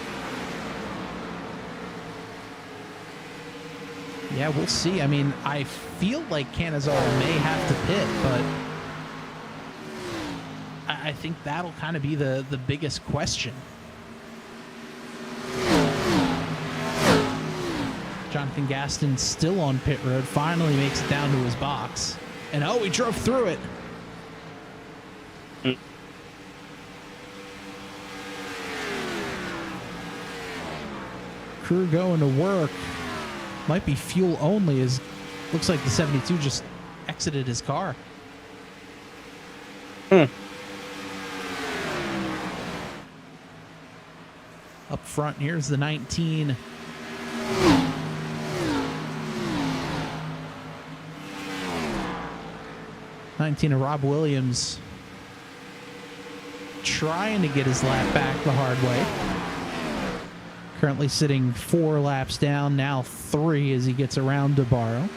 Yeah, we'll see. I mean, I feel like Cannizzaro may have to pit, but I think that'll kind of be the biggest question. Jonathan Gaston still on pit road, finally makes it down to his box. And oh, he drove through it. Crew going to work. Might be fuel only, as looks like the 72 just exited his car. Up front, here's the 19. Of Rob Williams trying to get his lap back the hard way. Currently sitting 4 laps down, now 3 as he gets around DeBarro.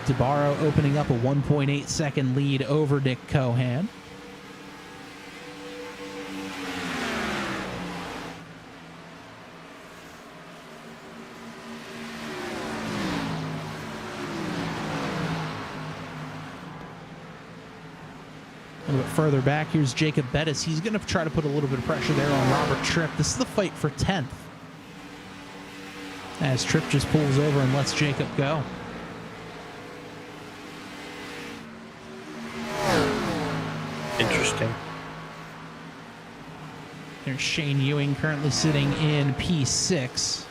DeBarro opening up a 1.8 second lead over Nick Cohan. little bit further back. Here's Jacob Bettis. He's going to try to put a little bit of pressure there on Robert Tripp. This is the fight for 10th. As Tripp just pulls over and lets Jacob go. Interesting. There's Shane Ewing currently sitting in P6.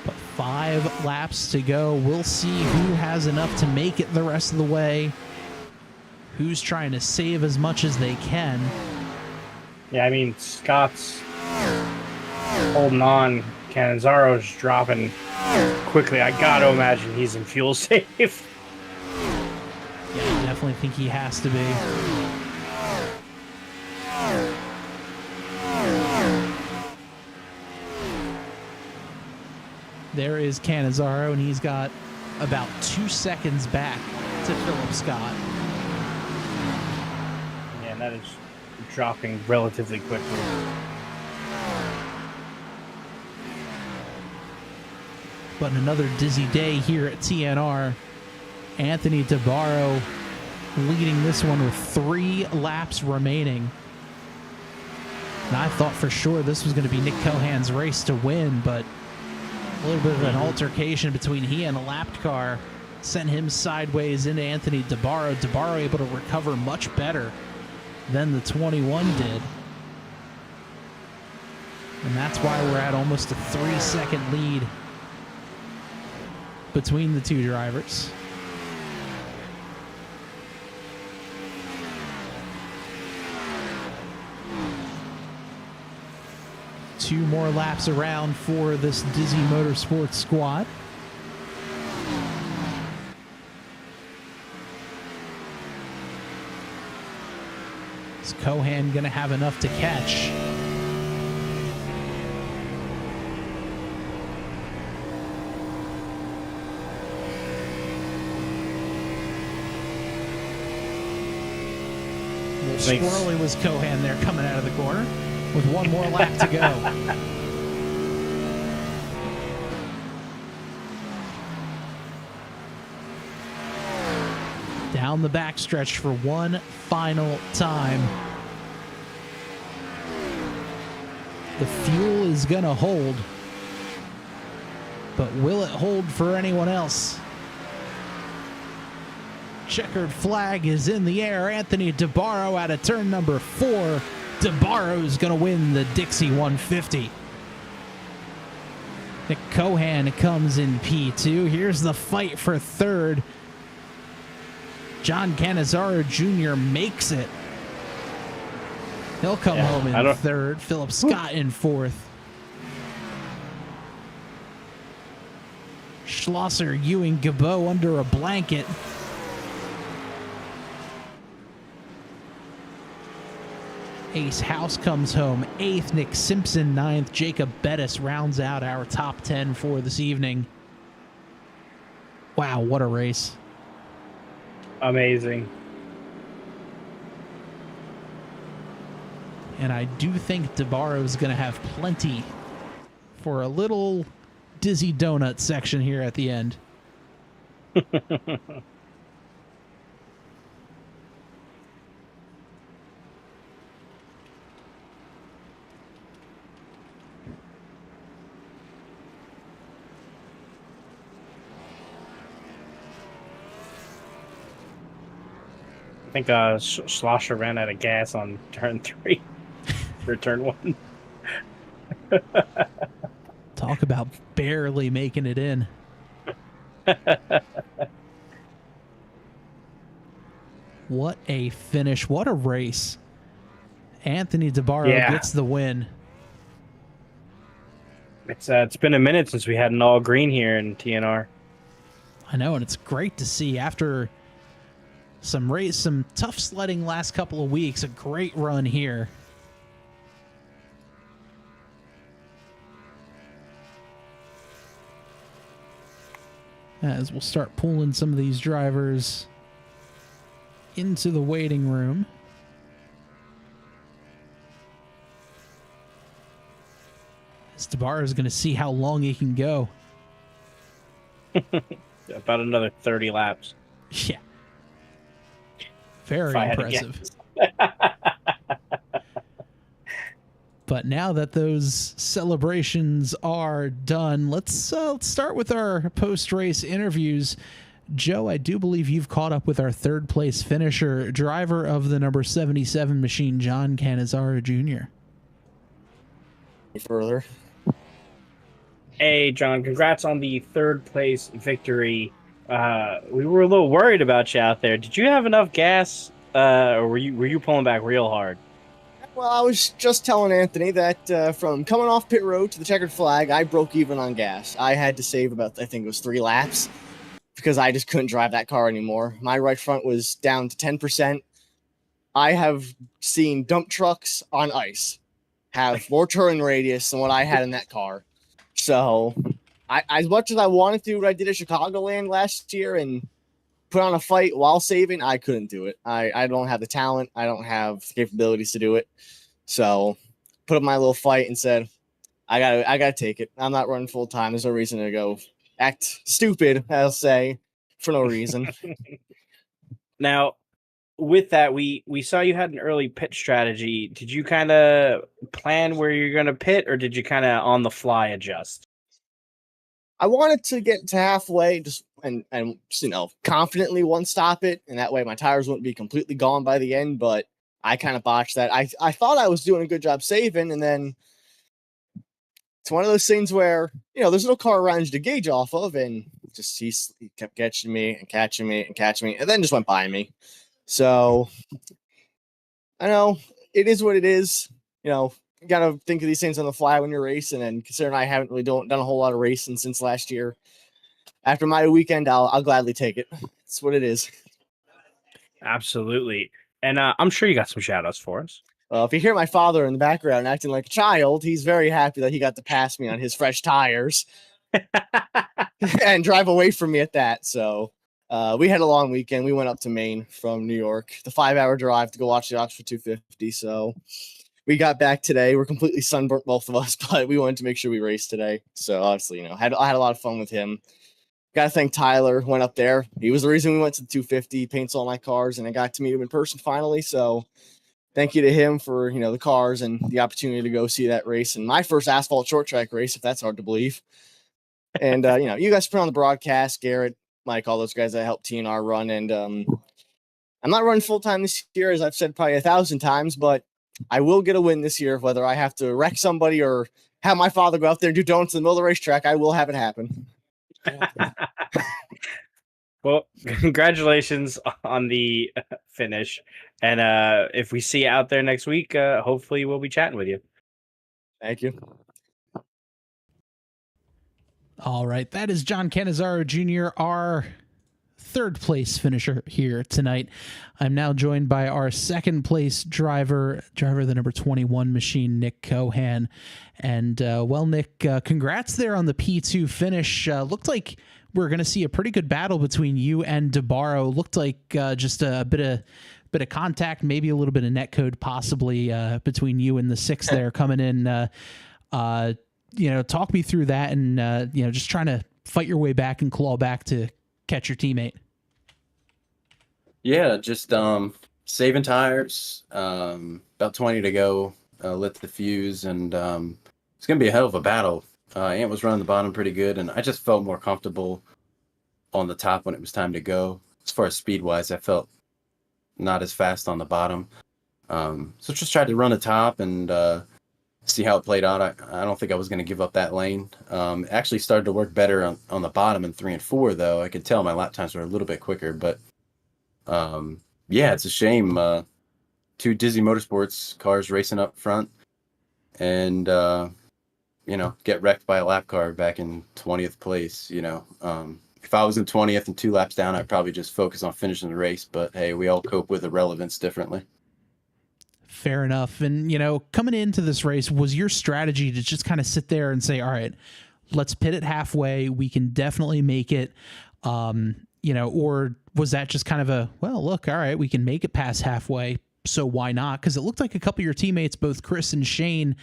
But 5 laps to go. We'll see who has enough to make it the rest of the way. Who's trying to save as much as they can. Yeah, I mean, Scott's holding on. Cannizaro's dropping quickly. I gotta imagine he's in fuel safe. Yeah, I definitely think he has to be. There is Cannizzaro, and he's got about 2 seconds back to Philip Scott. Yeah, that is dropping relatively quickly. But another dizzy day here at TNR. Anthony DeBarro leading this one with 3 laps remaining. And I thought for sure this was going to be Nick Cohan's race to win, but a little bit of an altercation between he and a lapped car sent him sideways into Anthony DeBarro. DeBarro able to recover much better than the 21 did. And that's why we're at almost a 3-second lead between the two drivers. Two more laps around for this Dizzy Motorsports squad. Is Cohan going to have enough to catch? Squirrely was Cohan there coming out of the corner with 1 more lap to go. Down the backstretch for one final time. The fuel is going to hold, but will it hold for anyone else? Checkered flag is in the air. Anthony DeBarro out of turn number 4. DeBarro's going to win the Dixie 150. Nick Cohan comes in P2. Here's the fight for 3rd. John Cannizzaro Jr. makes it. He'll come home in 3rd. Philip Scott in 4th. Schlosser, Ewing, Gabot under a blanket. Ace House comes home 8th. Nick Simpson 9th. Jacob Bettis rounds out our top 10 for this evening. Wow, what a race. Amazing. And I do think DeBarro's going to have plenty for a little dizzy donut section here at the end. I think Schlosser ran out of gas on turn 3 or turn 1. Talk about barely making it in. What a finish. What a race. Anthony DeBarro gets the win. It's been a minute since we had an all green here in TNR. I know, and it's great to see after some tough sledding last couple of weeks, a great run here. As we'll start pulling some of these drivers into the waiting room. DeBarro is going to see how long he can go. About another 30 laps. Yeah. Very impressive. But now that those celebrations are done, let's start with our post-race interviews. Joe, I do believe you've caught up with our third place finisher, driver of the number 77 machine, John Cannizzaro Jr. Further. Hey, John, congrats on the third place victory. We were a little worried about you out there. Did you have enough gas, or were you pulling back real hard? Well, I was just telling Anthony that from coming off pit road to the checkered flag, I broke even on gas. I had to save about, I think it was 3 laps because I just couldn't drive that car anymore. My right front was down to 10%. I have seen dump trucks on ice have more turn radius than what I had in that car. So, as much as I wanted to do what I did at Chicagoland last year and put on a fight while saving, I couldn't do it. I don't have the talent. I don't have the capabilities to do it. So put up my little fight and said, I gotta take it. I'm not running full time. There's no reason to go act stupid, I'll say, for no reason. Now, with that, we saw you had an early pit strategy. Did you kind of plan where you're going to pit, or did you kind of on the fly adjust? I wanted to get to halfway just and confidently one stop it, and that way my tires wouldn't be completely gone by the end, but I kind of botched that. I thought I was doing a good job saving, and then it's one of those things where, there's no car around you to gauge off of, and just he kept catching me, and then just went by me. So I know it is what it is. You got to think of these things on the fly when you're racing, and considering I haven't really done a whole lot of racing since last year, after my weekend, I'll gladly take it. It's what it is. Absolutely. And I'm sure you got some shout outs for us. Well, if you hear my father in the background acting like a child, he's very happy that he got to pass me on his fresh tires and drive away from me at that. So we had a long weekend. We went up to Maine from New York, the 5-hour drive to go watch the Oxford 250. So we got back today. We're completely sunburnt, both of us, but we wanted to make sure we raced today. So obviously, I had a lot of fun with him. Got to thank Tyler. Went up there. He was the reason we went to the 250. Paints all my cars, and I got to meet him in person finally. So thank you to him for the cars and the opportunity to go see that race, and my first asphalt short track race, if that's hard to believe. And you guys put on the broadcast, Garrett, Mike, all those guys that helped TNR run. And I'm not running full time this year, as I've said probably 1,000 times, but I will get a win this year, whether I have to wreck somebody or have my father go out there and do donuts in the middle of the racetrack. I will have it happen. Well, congratulations on the finish. And if we see you out there next week, hopefully we'll be chatting with you. Thank you. All right. That is John Cannizzaro Jr., our third place finisher here tonight. I'm now joined by our second place driver of the number 21 machine, Nick Cohan. And Nick, congrats there on the P2 finish. Looked like we're going to see a pretty good battle between you and DeBarro. Looked like just a bit of contact, maybe a little bit of net code possibly between you and the 6 there coming in. Talk me through that and, just trying to fight your way back and claw back to catch your teammate. Yeah, just saving tires, about 20 to go, lit the fuse, and it's going to be a hell of a battle. Ant was running the bottom pretty good, and I just felt more comfortable on the top when it was time to go. As far as speed-wise, I felt not as fast on the bottom. So just tried to run the top and see how it played out. I don't think I was going to give up that lane. It actually started to work better on the bottom in 3 and 4, though. I could tell my lap times were a little bit quicker, but it's a shame. 2 Dizzy Motorsports cars racing up front and, get wrecked by a lap car back in 20th place. If I was in 20th and 2 laps down, I'd probably just focus on finishing the race, but hey, we all cope with irrelevance differently. Fair enough. And, coming into this race, was your strategy to just kind of sit there and say, all right, let's pit it halfway. We can definitely make it. Or was that just kind of all right, we can make it past halfway, so why not? Because it looked like a couple of your teammates, both Chris and Shane,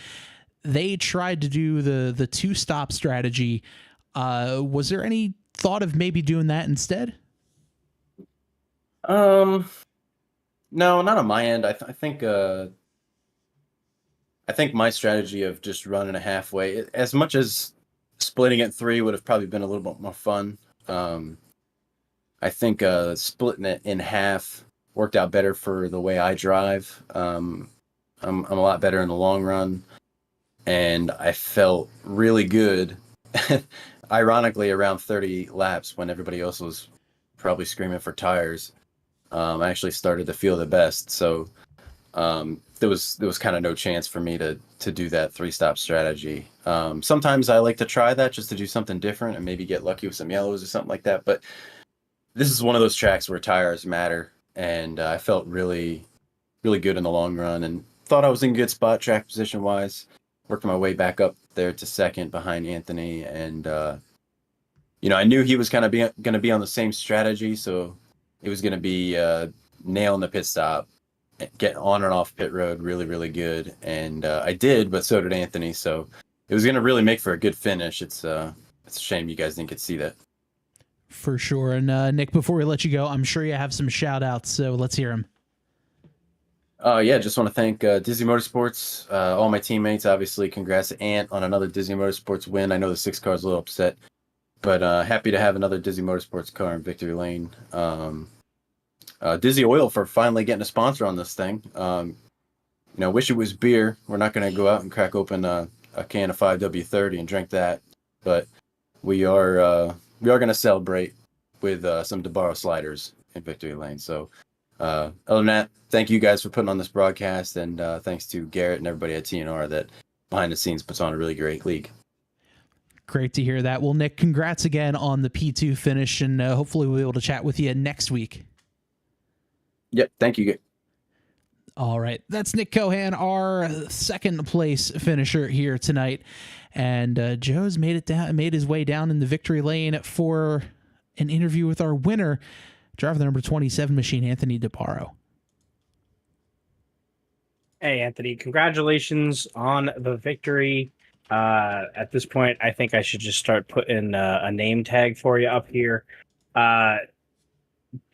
they tried to do the two-stop strategy. Was there any thought of maybe doing that instead? No, not on my end. I think my strategy of just running a halfway, as much as splitting it 3 would have probably been a little bit more fun. I think splitting it in half worked out better for the way I drive. I'm a lot better in the long run, and I felt really good. Ironically, around 30 laps when everybody else was probably screaming for tires, I actually started to feel the best. So there was kind of no chance for me to do that 3-stop strategy. Sometimes I like to try that just to do something different and maybe get lucky with some yellows or something like that. But this is one of those tracks where tires matter, and I felt really good in the long run, and thought I was in good spot track position wise. Worked my way back up there to second behind Anthony, and I knew he was kind of going to be on the same strategy, so it was going to be nailing the pit stop, get on and off pit road really good, and I did, but so did Anthony. So it was going to really make for a good finish. It's a shame you guys didn't get to see that. For sure. And Nick, before we let you go, I'm sure you have some shout outs, so let's hear them. Yeah, just want to thank Disney Motorsports, all my teammates. Obviously, congrats to Ant on another Disney Motorsports win. I know the 6 car is a little upset, but happy to have another Disney Motorsports car in victory lane. Disney Oil for finally getting a sponsor on this thing. Wish it was beer. We're not going to go out and crack open a can of 5W30 and drink that, but we are going to celebrate with some DeBarro sliders in victory lane. So other than that, thank you guys for putting on this broadcast, and thanks to Garrett and everybody at TNR that behind the scenes puts on a really great league. Great to hear that. Well, Nick, congrats again on the P2 finish, and hopefully we'll be able to chat with you next week. Yep, thank you. All right, that's Nick Cohan, our second place finisher here tonight, and Joe's made his way down in the victory lane for an interview with our winner, driver the number 27 machine, Anthony DeBarro. Hey, Anthony, congratulations on the victory. At this point, I think I should just start putting a name tag for you up here.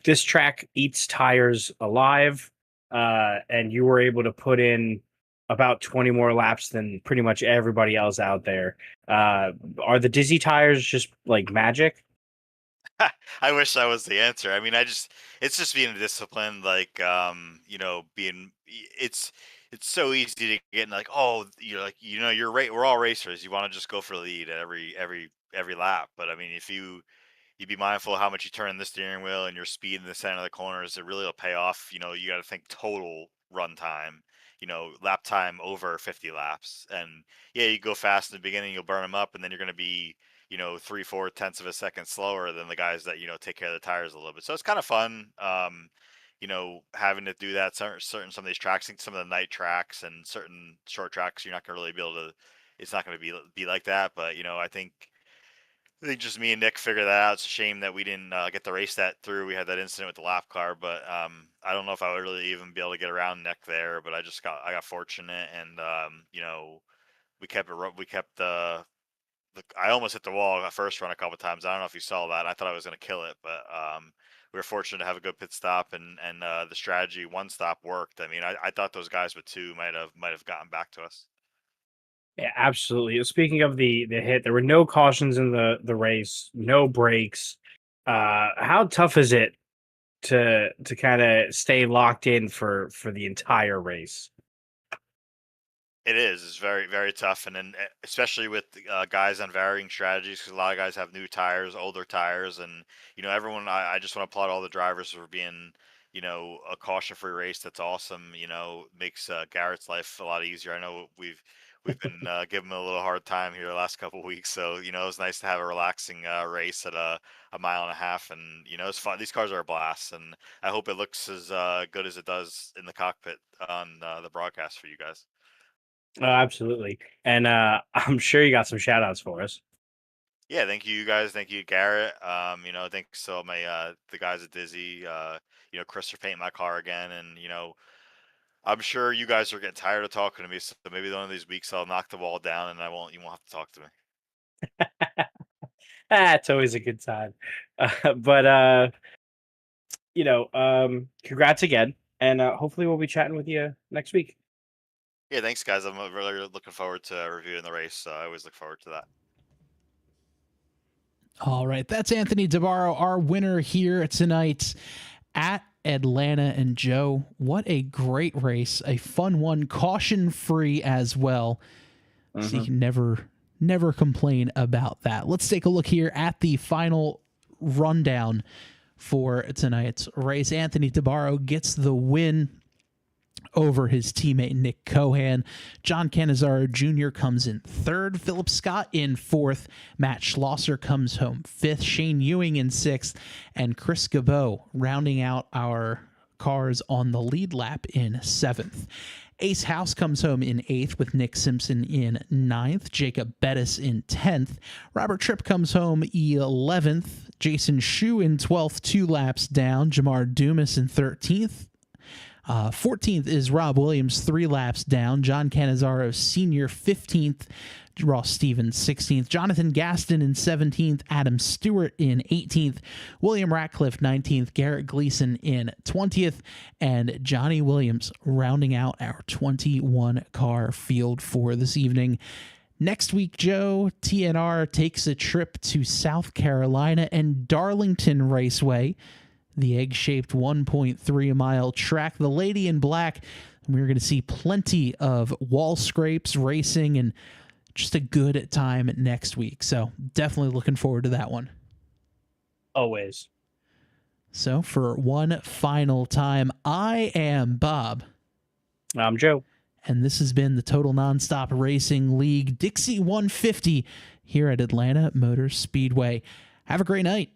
This track eats tires alive, and you were able to put in about 20 more laps than pretty much everybody else out there. Are the Dizzy tires just like magic? I wish that was the answer. I mean, it's just being disciplined, like, it's so easy to get in, like, oh, you're like, you're right. We're all racers. You want to just go for the lead at every lap. But I mean, if you'd be mindful of how much you turn in the steering wheel and your speed in the center of the corners, it really will pay off. You got to think total run time, lap time over 50 laps. And yeah, you go fast in the beginning, you'll burn them up, and then you're going to be, 3/4 of a second slower than the guys that, take care of the tires a little bit. So it's kind of fun, having to do that. Some of these tracks, some of the night tracks and certain short tracks, you're not going to really be able to, it's not going to be like that. But, I think just me and Nick figured that out. It's a shame that we didn't get to race that through. We had that incident with the lap car, but I don't know if I would really even be able to get around Nick there. But I got fortunate, and we kept I almost hit the wall at first run a couple of times. I don't know if you saw that. I thought I was going to kill it, but we were fortunate to have a good pit stop, and the strategy one stop worked. I mean, I thought those guys with 2 might have gotten back to us. Yeah, absolutely. Speaking of the hit, there were no cautions in the race, no brakes. How tough is it to kind of stay locked in for the entire race? It is. It's very, very tough, and then especially with guys on varying strategies, because a lot of guys have new tires, older tires, and everyone. I just want to applaud all the drivers for being, a caution-free race. That's awesome. Makes Garrett's life a lot easier. I know we've been giving him a little hard time here the last couple of weeks, so it was nice to have a relaxing race at a mile and a half, and it's fun. These cars are a blast, and I hope it looks as good as it does in the cockpit on the broadcast for you guys. Oh, absolutely. And I'm sure you got some shout outs for us. Yeah, thank you guys. Thank you, Garrett. Thanks to my the guys at Dizzy, Chris for painting my car again, and I'm sure you guys are getting tired of talking to me, so maybe one of these weeks I'll knock the wall down and you won't have to talk to me. It's always a good time. But congrats again, and hopefully we'll be chatting with you next week. Yeah, thanks, guys. I'm really looking forward to reviewing the race. I always look forward to that. All right, that's Anthony DeBarro, our winner here tonight at Atlanta. And Joe, what a great race, a fun one, caution-free as well. So you can never complain about that. Let's take a look here at the final rundown for tonight's race. Anthony DeBarro gets the win over his teammate Nick Cohan. John Cannizzaro Jr. comes in third. Philip Scott in fourth. Matt Schlosser comes home fifth. Shane Ewing in sixth. And Chris Gabot rounding out our cars on the lead lap in seventh. Ace House comes home in eighth with Nick Simpson in ninth. Jacob Bettis in 10th. Robert Tripp comes home 11th. Jason Schue in 12th, 2 laps down. Jamar Dumas in 13th. 14th is Rob Williams, 3 laps down. John Cannizzaro Sr., 15th. Ross Stevens, 16th. Jonathan Gaston in 17th. Adam Stewart in 18th. William Ratcliffe, 19th. Garrett Gleason in 20th. And Johnny Williams rounding out our 21-car field for this evening. Next week, Joe, TNR takes a trip to South Carolina and Darlington Raceway, the egg-shaped 1.3-mile track. The Lady in Black, we're going to see plenty of wall scrapes, racing, and just a good time next week. So definitely looking forward to that one. Always. So for one final time, I am Bob. I'm Joe. And this has been the Total Nonstop Racing League Dixie 150 here at Atlanta Motor Speedway. Have a great night.